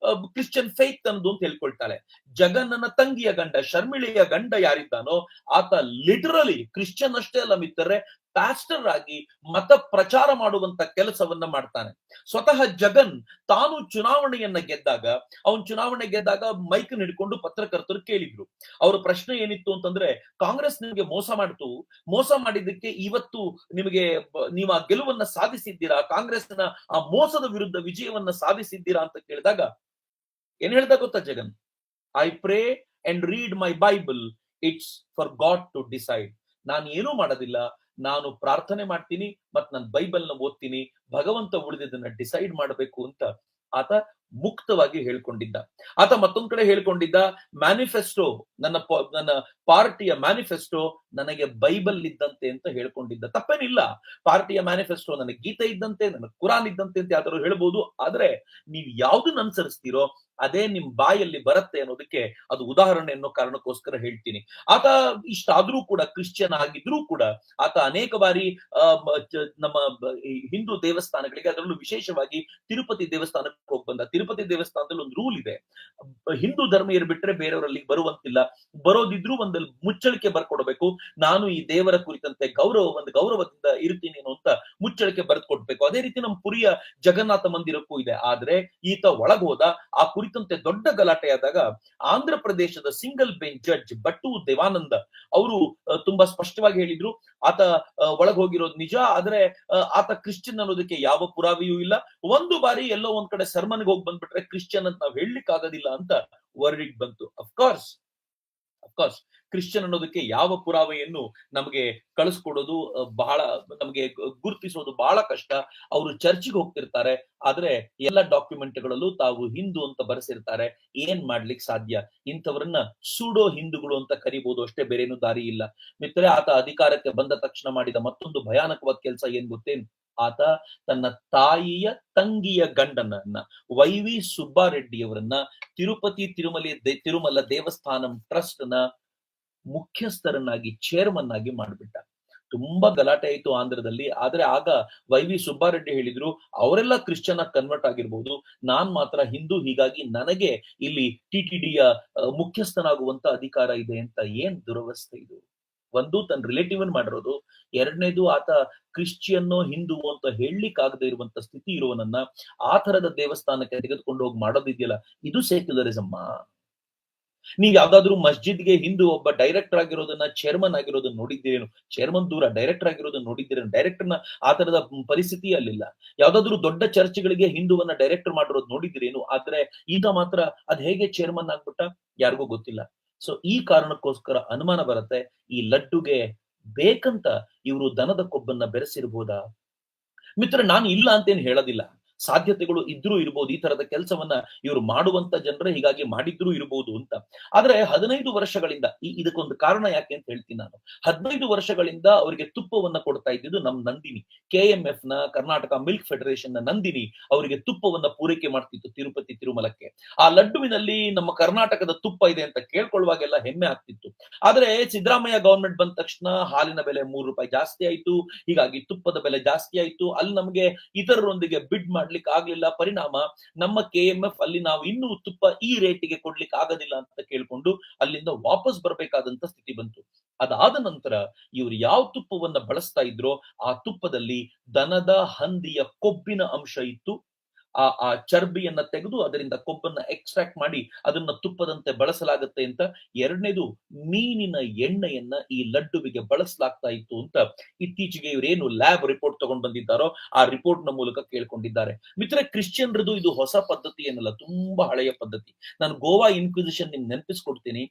S1: ಕ್ರಿಶ್ಚಿಯನ್ ಫೇತ್ ಅನ್ನೋದು ಅಂತ ಹೇಳ್ಕೊಳ್ತಾಳೆ. ಜಗನ್ನನ ತಂಗಿಯ ಗಂಡ, ಶರ್ಮಿಳೆಯ ಗಂಡ ಯಾರಿದ್ದಾನೋ ಆತ ಲಿಟರಲಿ ಕ್ರಿಶ್ಚಿಯನ್ ಅಷ್ಟೇ ಅಲ್ಲ ಮಿತ್ರರೇ, ಪ್ಯಾಸ್ಟರ್ ಆಗಿ ಮತ ಪ್ರಚಾರ ಮಾಡುವಂತ ಕೆಲಸವನ್ನ ಮಾಡ್ತಾನೆ. ಸ್ವತಃ ಜಗನ್ ತಾನು ಚುನಾವಣೆಯನ್ನ ಗೆದ್ದಾಗ, ಅವನ್ ಚುನಾವಣೆ ಗೆದ್ದಾಗ ಮೈಕ್ ಹಿಡ್ಕೊಂಡು ಪತ್ರಕರ್ತರು ಕೇಳಿದ್ರು. ಅವರ ಪ್ರಶ್ನೆ ಏನಿತ್ತು ಅಂತಂದ್ರೆ, ಕಾಂಗ್ರೆಸ್ ನಿಮಗೆ ಮೋಸ ಮಾಡ್ತು, ಮೋಸ ಮಾಡಿದ್ದಕ್ಕೆ ಇವತ್ತು ನಿಮಗೆ ನೀವು ಆ ಗೆಲುವನ್ನ ಸಾಧಿಸಿದ್ದೀರಾ, ಕಾಂಗ್ರೆಸ್ನ ಆ ಮೋಸದ ವಿರುದ್ಧ ವಿಜಯವನ್ನ ಸಾಧಿಸಿದ್ದೀರಾ ಅಂತ ಕೇಳಿದಾಗ ಏನ್ ಹೇಳ್ದ ಗೊತ್ತಾ Jagan? I pray and read my Bible, it's for God to decide. ನಾನು ಏನೂ ಮಾಡೋದಿಲ್ಲ, ನಾನು ಪ್ರಾರ್ಥನೆ ಮಾಡ್ತೀನಿ ಮತ್ ನನ್ನ ಬೈಬಲ್ನ ಓದ್ತೀನಿ, ಭಗವಂತ ಉಳಿದಿದ್ದನ್ನ ಡಿಸೈಡ್ ಮಾಡಬೇಕು ಅಂತ ಆತ ಮುಕ್ತವಾಗಿ ಹೇಳ್ಕೊಂಡಿದ್ದ. ಆತ ಮತ್ತೊಂದ್ ಕಡೆ ಹೇಳ್ಕೊಂಡಿದ್ದ, ಮ್ಯಾನಿಫೆಸ್ಟೋ, ನನ್ನ ಪಾರ್ಟಿಯ ಮ್ಯಾನಿಫೆಸ್ಟೋ ನನಗೆ ಬೈಬಲ್ ಇದ್ದಂತೆ ಅಂತ ಹೇಳ್ಕೊಂಡಿದ್ದ. ತಪ್ಪೇನಿಲ್ಲ, ಪಾರ್ಟಿಯ ಮ್ಯಾನಿಫೆಸ್ಟೋ ನನಗೆ ಗೀತೆ ಇದ್ದಂತೆ, ನನಗೆ ಕುರಾನ್ ಇದ್ದಂತೆ ಅಂತ ಯಾವ್ದಾದ್ರು ಹೇಳ್ಬೋದು. ಆದ್ರೆ ನೀವ್ ಯಾವ್ದನ್ನ ಅನುಸರಿಸ್ತೀರೋ ಅದೇ ನಿಮ್ ಬಾಯಲ್ಲಿ ಬರುತ್ತೆ ಅನ್ನೋದಕ್ಕೆ ಅದು ಉದಾಹರಣೆ ಅನ್ನೋ ಕಾರಣಕ್ಕೋಸ್ಕರ ಹೇಳ್ತೀನಿ. ಆತ ಇಷ್ಟಾದ್ರೂ ಕೂಡ, ಕ್ರಿಶ್ಚಿಯನ್ ಆಗಿದ್ರೂ ಕೂಡ ಆತ ಅನೇಕ ಬಾರಿ ನಮ್ಮ ಹಿಂದೂ ದೇವಸ್ಥಾನಗಳಿಗೆ, ಅದರಲ್ಲೂ ವಿಶೇಷವಾಗಿ ತಿರುಪತಿ ದೇವಸ್ಥಾನಕ್ಕೆ ಹೋಗಿ ಬಂದ. ತಿರುಪತಿ ದೇವಸ್ಥಾನದಲ್ಲಿ ಒಂದು ರೂಲ್ ಇದೆ, ಹಿಂದೂ ಧರ್ಮೀಯರು ಬಿಟ್ರೆ ಬೇರೆಯವರಲ್ಲಿ ಬರುವಂತಿಲ್ಲ, ಬರೋದಿದ್ರು ಒಂದು ಮುಚ್ಚಳಿಕೆ ಬರ್ಕೊಡ್ಬೇಕು, ನಾನು ಈ ದೇವರ ಕುರಿತಂತೆ ಗೌರವದಿಂದ ಇರ್ತೀನಿ ಅಂತ ಮುಚ್ಚಳಿಕೆ ಬರೆದು ಕೊಡ್ಬೇಕು. ಅದೇ ರೀತಿ ನಮ್ಮ ಪುರಿಯ ಜಗನ್ನಾಥ ಮಂದಿರಕ್ಕೂ ಇದೆ. ಆದ್ರೆ ಈತ ಒಳಗ್ ಹೋದ, ಆ ಕುರಿತಂತೆ ದೊಡ್ಡ ಗಲಾಟೆ ಆದಾಗ ಆಂಧ್ರ ಪ್ರದೇಶದ single bench judge but Devananda ಅವರು ತುಂಬಾ ಸ್ಪಷ್ಟವಾಗಿ ಹೇಳಿದ್ರು, ಆತ ಒಳಗ್ ಹೋಗಿರೋದು ನಿಜ, ಆದ್ರೆ ಆತ ಕ್ರಿಶ್ಚಿಯನ್ ಅನ್ನೋದಕ್ಕೆ ಯಾವ ಪುರಾವೆಯೂ ಇಲ್ಲ. ಒಂದು ಬಾರಿ ಎಲ್ಲೋ ಒಂದ್ ಕಡೆ ಸರ್ಮನ್ಗೆ ಹೋಗಿ ಬಂದ್ಬಿಟ್ರೆ ಕ್ರಿಶ್ಚಿಯನ್ ಅಂತ ನಾವ್ ಹೇಳಲಿಕ್ಕೆ ಆಗೋದಿಲ್ಲ ಅಂತ ವರ್ಡಿಗ್ ಬಂತು. ಅಫ್ಕೋರ್ಸ್ ಕ್ರಿಶ್ಚಿಯನ್ ಅನ್ನೋದಕ್ಕೆ ಯಾವ ಪುರಾವೆಯನ್ನು ನಮಗೆ ಕಳಿಸ್ಕೊಡೋದು ಬಹಳ, ನಮಗೆ ಗುರುತಿಸೋದು ಬಹಳ ಕಷ್ಟ. ಅವರು ಚರ್ಚಿಗೆ ಹೋಗ್ತಿರ್ತಾರೆ, ಆದ್ರೆ ಎಲ್ಲ ಡಾಕ್ಯುಮೆಂಟ್ಗಳಲ್ಲೂ ತಾವು ಹಿಂದೂ ಅಂತ ಬರೆಸಿರ್ತಾರೆ. ಏನ್ ಮಾಡ್ಲಿಕ್ಕೆ ಸಾಧ್ಯ? ಇಂಥವ್ರನ್ನ ಸೂಡೋ ಹಿಂದೂಗಳು ಅಂತ ಕರಿಬಹುದು ಅಷ್ಟೇ, ಬೇರೇನು ದಾರಿ ಇಲ್ಲ. ಮಿತ್ರರೇ, ಆತ ಅಧಿಕಾರಕ್ಕೆ ಬಂದ ತಕ್ಷಣ ಮಾಡಿದ ಮತ್ತೊಂದು ಭಯಾನಕವಾದ ಕೆಲಸ ಏನ್ ಗೊತ್ತೇನು? ಆತ ತನ್ನ ತಾಯಿಯ ತಂಗಿಯ ಗಂಡನನ್ನ ವೈವಿ ಸುಬ್ಬಾರೆಡ್ಡಿಯವರನ್ನ ತಿರುಮಲ ದೇವಸ್ಥಾನಂ ಟ್ರಸ್ಟ್ ನ ಮುಖ್ಯಸ್ಥರನ್ನಾಗಿ, ಚೇರ್ಮನ್ ಆಗಿ ಮಾಡ್ಬಿಟ್ಟ. ತುಂಬಾ ಗಲಾಟೆ ಆಯ್ತು ಆಂಧ್ರದಲ್ಲಿ. ಆದ್ರೆ ಆಗ ವೈವಿ ಸುಬ್ಬಾರೆಡ್ಡಿ ಹೇಳಿದ್ರು, ಅವರೆಲ್ಲ ಕ್ರಿಶ್ಚಿಯನ್ ಆಗಿ ಕನ್ವರ್ಟ್ ಆಗಿರ್ಬೋದು, ನಾನ್ ಮಾತ್ರ ಹಿಂದೂ, ಹೀಗಾಗಿ ನನಗೆ ಇಲ್ಲಿ ಟಿಟಿಡಿಯ ಮುಖ್ಯಸ್ಥನಾಗುವಂತ ಅಧಿಕಾರ ಇದೆ ಅಂತ. ಏನ್ ದುರವಸ್ಥೆ ಇದು! ಒಂದು, ತನ್ನ ರಿಲೇಟಿವ್ ಅನ್ನು ಮಾಡಿರೋದು, ಎರಡನೇದು ಆತ ಕ್ರಿಶ್ಚಿಯನ್ನೋ ಹಿಂದೂವೋ ಅಂತ ಹೇಳಲಿಕ್ಕೆ ಆಗದೆ ಇರುವಂತ ಸ್ಥಿತಿ ಇರುವನನ್ನ ಆ ತರದ ದೇವಸ್ಥಾನಕ್ಕೆ ತೆಗೆದುಕೊಂಡು ಹೋಗಿ ಮಾಡೋದಿದೆಯಲ್ಲ, ಇದು ಸೆಕ್ಯುಲರಿಸಮ್. ನೀವ್ ಯಾವ್ದಾದ್ರು ಮಸ್ಜಿದ್ಗೆ ಹಿಂದೂ ಒಬ್ಬ ಡೈರೆಕ್ಟರ್ ಆಗಿರೋದನ್ನ, ಚೇರ್ಮನ್ ಆಗಿರೋದನ್ನ ನೋಡಿದ್ದೀರೇನು? ಚೇರ್ಮನ್ ದೂರ, ಡೈರೆಕ್ಟರ್ ಆಗಿರೋದನ್ನ ನೋಡಿದ್ದೀರೇನು? ಡೈರೆಕ್ಟರ್ನ ಆ ತರದ ಪರಿಸ್ಥಿತಿ ಅಲ್ಲಿಲ್ಲ. ಯಾವ್ದಾದ್ರು ದೊಡ್ಡ ಚರ್ಚ್ಗಳಿಗೆ ಹಿಂದೂವನ್ನ ಡೈರೆಕ್ಟರ್ ಮಾಡಿರೋದು ನೋಡಿದ್ದೀರೇನು? ಆದ್ರೆ ಈತ ಮಾತ್ರ ಅದ್ ಹೇಗೆ ಚೇರ್ಮನ್ ಆಗ್ಬಿಟ್ಟ ಯಾರಿಗೂ ಗೊತ್ತಿಲ್ಲ. ಸೊ ಈ ಕಾರಣಕ್ಕೋಸ್ಕರ ಅನುಮಾನ ಬರುತ್ತೆ, ಈ ಲಡ್ಡುಗೆ ಬೇಕಂತ ಇವರು ದನದ ಕೊಬ್ಬನ್ನ ಬೆರೆಸಿರ್ಬೋದಾ? ಮಿತ್ರ, ನಾನು ಇಲ್ಲ ಅಂತೇನು ಹೇಳೋದಿಲ್ಲ, ಸಾಧ್ಯತೆಗಳು ಇದ್ರೂ ಇರ್ಬೋದು. ಈ ತರದ ಕೆಲಸವನ್ನ ಇವರು ಮಾಡುವಂತ ಜನರೇ ಹೀಗಾಗಿ ಮಾಡಿದ್ರೂ ಇರಬಹುದು ಅಂತ. ಆದ್ರೆ 15 ವರ್ಷಗಳಿಂದ ಇದಕ್ಕೊಂದು ಕಾರಣ ಯಾಕೆ ಅಂತ ಹೇಳ್ತೀನಿ ನಾನು. 15 ವರ್ಷಗಳಿಂದ ಅವರಿಗೆ ತುಪ್ಪವನ್ನ ಕೊಡ್ತಾ ಇದ್ದಿದ್ದು ನಮ್ ನಂದಿನಿ, KMF ನ, ಕರ್ನಾಟಕ ಮಿಲ್ಕ್ ಫೆಡರೇಷನ್ ನ ನಂದಿನಿ ಅವರಿಗೆ ತುಪ್ಪವನ್ನ ಪೂರೈಕೆ ಮಾಡ್ತಿತ್ತು ತಿರುಪತಿ ತಿರುಮಲಕ್ಕೆ. ಆ ಲಡ್ಡುವಿನಲ್ಲಿ ನಮ್ಮ ಕರ್ನಾಟಕದ ತುಪ್ಪ ಇದೆ ಅಂತ ಕೇಳ್ಕೊಳ್ಳುವಾಗೆಲ್ಲ ಹೆಮ್ಮೆ ಆಗ್ತಿತ್ತು. ಆದ್ರೆ ಸಿದ್ದರಾಮಯ್ಯ ಗವರ್ಮೆಂಟ್ ಬಂದ ತಕ್ಷಣ ಹಾಲಿನ ಬೆಲೆ 3 ರೂಪಾಯಿ ಜಾಸ್ತಿ ಆಯ್ತು, ಹೀಗಾಗಿ ತುಪ್ಪದ ಬೆಲೆ ಜಾಸ್ತಿ ಆಯ್ತು. ಅಲ್ಲಿ ನಮಗೆ ಇತರರೊಂದಿಗೆ ಬಿಡ್ ಮಾಡ್ಲಿಕ್ಕೆ ಆಗ್ಲಿಲ್ಲ. ಪರಿಣಾಮ ನಮ್ಮ KMF ಅಲ್ಲಿ ನಾವು ಇನ್ನೂ ತುಪ್ಪ ಈ ರೇಟಿಗೆ ಕೊಡ್ಲಿಕ್ಕೆ ಆಗೋದಿಲ್ಲ ಅಂತ ಕೇಳ್ಕೊಂಡು ಅಲ್ಲಿಂದ ವಾಪಸ್ ಬರ್ಬೇಕಾದಂತ ಸ್ಥಿತಿ ಬಂತು. ಅದಾದ ನಂತರ ಇವರು ಯಾವ ತುಪ್ಪವನ್ನ ಬಳಸ್ತಾ ಇದ್ರೋ ಆ ತುಪ್ಪದಲ್ಲಿ ದನದ, ಹಂದಿಯ ಕೊಬ್ಬಿನ ಅಂಶ ಇತ್ತು. ಆ ಚರ್ಬಿಯನ್ನ ತೆಗೆದು ಅದರಿಂದ ಕೊಬ್ಬನ್ನ ಎಕ್ಸ್ಟ್ರಾಕ್ಟ್ ಮಾಡಿ ಅದನ್ನ ತುಪ್ಪದಂತೆ ಬಳಸಲಾಗುತ್ತೆ ಅಂತ. ಎರಡನೇದು, ಮೀನಿನ ಎಣ್ಣೆಯನ್ನ ಈ ಲಡ್ಡುವಿಗೆ ಬಳಸಲಾಗ್ತಾ ಇತ್ತು ಅಂತ ಇತ್ತೀಚೆಗೆ ಇವರೇನು ಲ್ಯಾಬ್ ರಿಪೋರ್ಟ್ ತಗೊಂಡು ಬಂದಿದ್ದಾರೋ ಆ ರಿಪೋರ್ಟ್ ನ ಮೂಲಕ ಕೇಳ್ಕೊಂಡಿದ್ದಾರೆ. ಮಿತ್ರ, ಕ್ರಿಶ್ಚಿಯನ್ರದು ಇದು ಹೊಸ ಪದ್ಧತಿ ಏನಲ್ಲ, ತುಂಬಾ ಹಳೆಯ ಪದ್ಧತಿ. ನಾನು ಗೋವಾ ಇನ್ಕ್ವಿಸಿಷನ್ ನಿಮ್ಗೆ ನೆನಪಿಸ್ಕೊಡ್ತೀನಿ.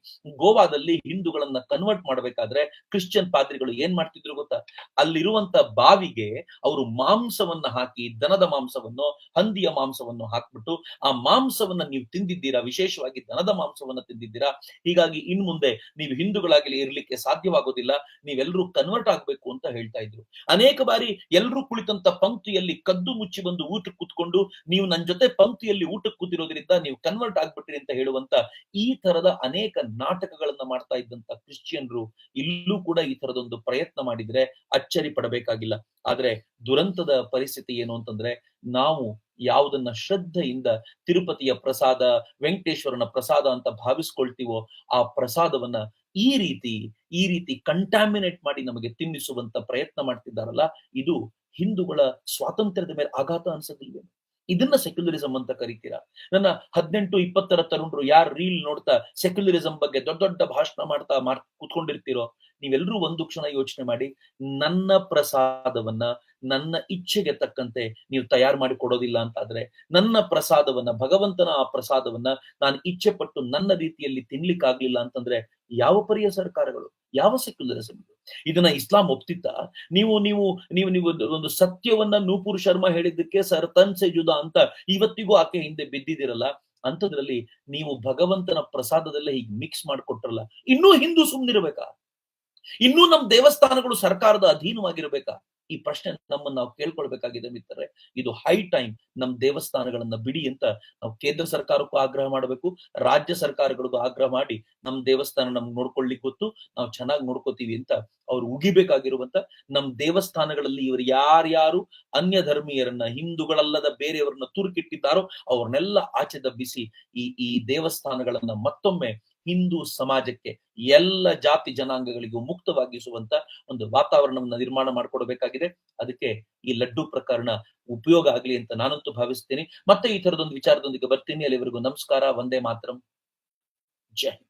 S1: ಗೋವಾದಲ್ಲಿ ಹಿಂದೂಗಳನ್ನ ಕನ್ವರ್ಟ್ ಮಾಡ್ಬೇಕಾದ್ರೆ ಕ್ರಿಶ್ಚಿಯನ್ ಪಾದ್ರಿಗಳು ಏನ್ ಮಾಡ್ತಿದ್ರು ಗೊತ್ತಾ? ಅಲ್ಲಿರುವಂತ ಬಾವಿಗೆ ಅವರು ಮಾಂಸವನ್ನ ಹಾಕಿ, ದನದ ಮಾಂಸವನ್ನು, ಹಂದಿಯ ಮಾಂಸವನ್ನು ಹಾಕ್ಬಿಟ್ಟು ಆ ಮಾಂಸವನ್ನ ನೀವು ತಿಂದಿದ್ದೀರಾ, ವಿಶೇಷವಾಗಿ ದನದ ಮಾಂಸವನ್ನ ತಿಂದಿದ್ದೀರಾ, ಹೀಗಾಗಿ ಇನ್ ಮುಂದೆ ನೀವು ಹಿಂದೂಗಳಾಗಿ ಇರ್ಲಿಕ್ಕೆ ಸಾಧ್ಯವಾಗೋದಿಲ್ಲ, ನೀವೆಲ್ಲರೂ ಕನ್ವರ್ಟ್ ಆಗ್ಬೇಕು ಅಂತ ಹೇಳ್ತಾ ಇದ್ರು. ಅನೇಕ ಬಾರಿ ಎಲ್ಲರೂ ಕುಳಿತಂತ ಪಂಕ್ತಿಯಲ್ಲಿ ಕದ್ದು ಮುಚ್ಚಿ ಬಂದು ಊಟಕ್ಕೆ ಕೂತ್ಕೊಂಡು ನೀವು ನನ್ನ ಜೊತೆ ಪಂಕ್ತಿಯಲ್ಲಿ ಊಟಕ್ಕೆ ಕೂತಿರೋದ್ರಿಂದ ನೀವು ಕನ್ವರ್ಟ್ ಆಗ್ಬಿಟ್ರಿ ಅಂತ ಹೇಳುವಂತ ಈ ತರದ ಅನೇಕ ನಾಟಕಗಳನ್ನ ಮಾಡ್ತಾ ಇದ್ದಂತ ಕ್ರಿಶ್ಚಿಯನ್ರು ಇಲ್ಲೂ ಕೂಡ ಈ ತರದೊಂದು ಪ್ರಯತ್ನ ಮಾಡಿದ್ರೆ ಅಚ್ಚರಿ ಪಡಬೇಕಾಗಿಲ್ಲ. ಆದ್ರೆ ದುರಂತದ ಪರಿಸ್ಥಿತಿ ಏನು ಅಂತಂದ್ರೆ, ನಾವು ಯಾವುದನ್ನ ಶ್ರದ್ಧೆಯಿಂದ ತಿರುಪತಿಯ ಪ್ರಸಾದ, ವೆಂಕಟೇಶ್ವರನ ಪ್ರಸಾದ ಅಂತ ಭಾವಿಸ್ಕೊಳ್ತೀವೋ ಆ ಪ್ರಸಾದವನ್ನ ಈ ರೀತಿ ಕಂಟಾಮಿನೇಟ್ ಮಾಡಿ ನಮಗೆ ತಿನ್ನಿಸುವಂತ ಪ್ರಯತ್ನ ಮಾಡ್ತಿದ್ದಾರಲ್ಲ, ಇದು ಹಿಂದೂಗಳ ಸ್ವಾತಂತ್ರ್ಯದ ಮೇಲೆ ಆಘಾತ ಅನ್ಸೋದಿಲ್ವೇ? ಇದನ್ನ ಸೆಕ್ಯುಲರಿಸಂ ಅಂತ ಕರಿತೀರಾ? ನನ್ನ 18-20 ತರುಣರು ಯಾರು ರೀಲ್ ನೋಡ್ತಾ ಸೆಕ್ಯುಲರಿಸಂ ಬಗ್ಗೆ ದೊಡ್ಡ ದೊಡ್ಡ ಭಾಷಣ ಮಾಡ್ತಾ ಕೂತ್ಕೊಂಡಿರ್ತೀರೋ, ನೀವೆಲ್ಲರೂ ಒಂದು ಕ್ಷಣ ಯೋಚನೆ ಮಾಡಿ, ನನ್ನ ಪ್ರಸಾದವನ್ನ ನನ್ನ ಇಚ್ಛೆಗೆ ತಕ್ಕಂತೆ ನೀವು ತಯಾರು ಮಾಡಿ ಕೊಡೋದಿಲ್ಲ ಅಂತಾದ್ರೆ, ನನ್ನ ಪ್ರಸಾದವನ್ನ, ಭಗವಂತನ ಆ ಪ್ರಸಾದವನ್ನ ನಾನು ಇಚ್ಛೆ ಪಟ್ಟು ನನ್ನ ರೀತಿಯಲ್ಲಿ ತಿನ್ಲಿಕ್ಕಾಗ್ಲಿಲ್ಲ ಅಂತಂದ್ರೆ ಯಾವ ಪರಿಯ ಸರ್ಕಾರಗಳು, ಯಾವ ಸೆಕ್ಯುಲರಿಸಂ? ಇದನ್ನ ಇಸ್ಲಾಂ ಒಪ್ತಿತ್ತ? ನೀವು ನೀವು ನೀವು ನೀವು ಒಂದು ಸತ್ಯವನ್ನ ನೂಪುರ್ ಶರ್ಮಾ ಹೇಳಿದ್ದಕ್ಕೆ ಸರ್ ತನ್ ಸೆ ಜುದಾ ಅಂತ ಇವತ್ತಿಗೂ ಆಕೆ ಹಿಂದೆ ಬಿದ್ದಿದಿರಲ್ಲ, ಅಂತದ್ರಲ್ಲಿ ನೀವು ಭಗವಂತನ ಪ್ರಸಾದದಲ್ಲೇ ಹೀಗೆ ಮಿಕ್ಸ್ ಮಾಡ್ಕೊಟ್ರಲ್ಲ, ಇನ್ನೂ ಹಿಂದೂ ಸುಮ್ನಿರ್ಬೇಕಾ? ಇನ್ನೂ ನಮ್ ದೇವಸ್ಥಾನಗಳು ಸರ್ಕಾರದ ಅಧೀನವಾಗಿರ್ಬೇಕಾ? ಈ ಪ್ರಶ್ನೆ ನಮ್ಮನ್ನ ನಾವು ಕೇಳ್ಕೊಳ್ಬೇಕಾಗಿದೆ ಮಿತ್ರರೆ. ಇದು ಹೈ ಟೈಮ್ ನಮ್ ದೇವಸ್ಥಾನಗಳನ್ನ ಬಿಡಿ ಅಂತ ನಾವು ಕೇಂದ್ರ ಸರ್ಕಾರಕ್ಕೂ ಆಗ್ರಹ ಮಾಡಬೇಕು, ರಾಜ್ಯ ಸರ್ಕಾರಗಳಿಗೂ ಆಗ್ರಹ ಮಾಡಿ ನಮ್ ದೇವಸ್ಥಾನ ನಮ್ಗೆ ನೋಡ್ಕೊಳ್ಳಿಕ್ ಗೊತ್ತು, ನಾವು ಚೆನ್ನಾಗಿ ನೋಡ್ಕೋತೀವಿ ಅಂತ ಅವ್ರು ಉಗಿಬೇಕಾಗಿರುವಂತ, ನಮ್ ದೇವಸ್ಥಾನಗಳಲ್ಲಿ ಇವರು ಯಾರ್ಯಾರು ಅನ್ಯ ಧರ್ಮೀಯರನ್ನ, ಹಿಂದೂಗಳಲ್ಲದ ಬೇರೆಯವರನ್ನ ತುರುಕಿಟ್ಟಿದ್ದಾರೋ ಅವ್ರನ್ನೆಲ್ಲ ಆಚೆ ದಬ್ಬಿಸಿ ಈ ದೇವಸ್ಥಾನಗಳನ್ನ ಮತ್ತೊಮ್ಮೆ ಹಿಂದೂ ಸಮಾಜಕ್ಕೆ, ಎಲ್ಲ ಜಾತಿ ಜನಾಂಗಗಳಿಗೂ ಮುಕ್ತವಾಗಿಸುವಂತ ಒಂದು ವಾತಾವರಣವನ್ನ ನಿರ್ಮಾಣ ಮಾಡ್ಕೊಡ್ಬೇಕಾಗಿದೆ. ಅದಕ್ಕೆ ಈ ಲಡ್ಡು ಪ್ರಕರಣ ಉಪಯೋಗ ಆಗ್ಲಿ ಅಂತ ನಾನಂತೂ ಭಾವಿಸ್ತೀನಿ. ಮತ್ತೆ ಈ ತರದೊಂದು ವಿಚಾರದೊಂದಿಗೆ ಬರ್ತೀನಿ. ಅಲ್ಲಿವರೆಗೂ ನಮಸ್ಕಾರ. ವಂದೇ ಮಾತರಂ. ಜೈ ಹಿಂದ್.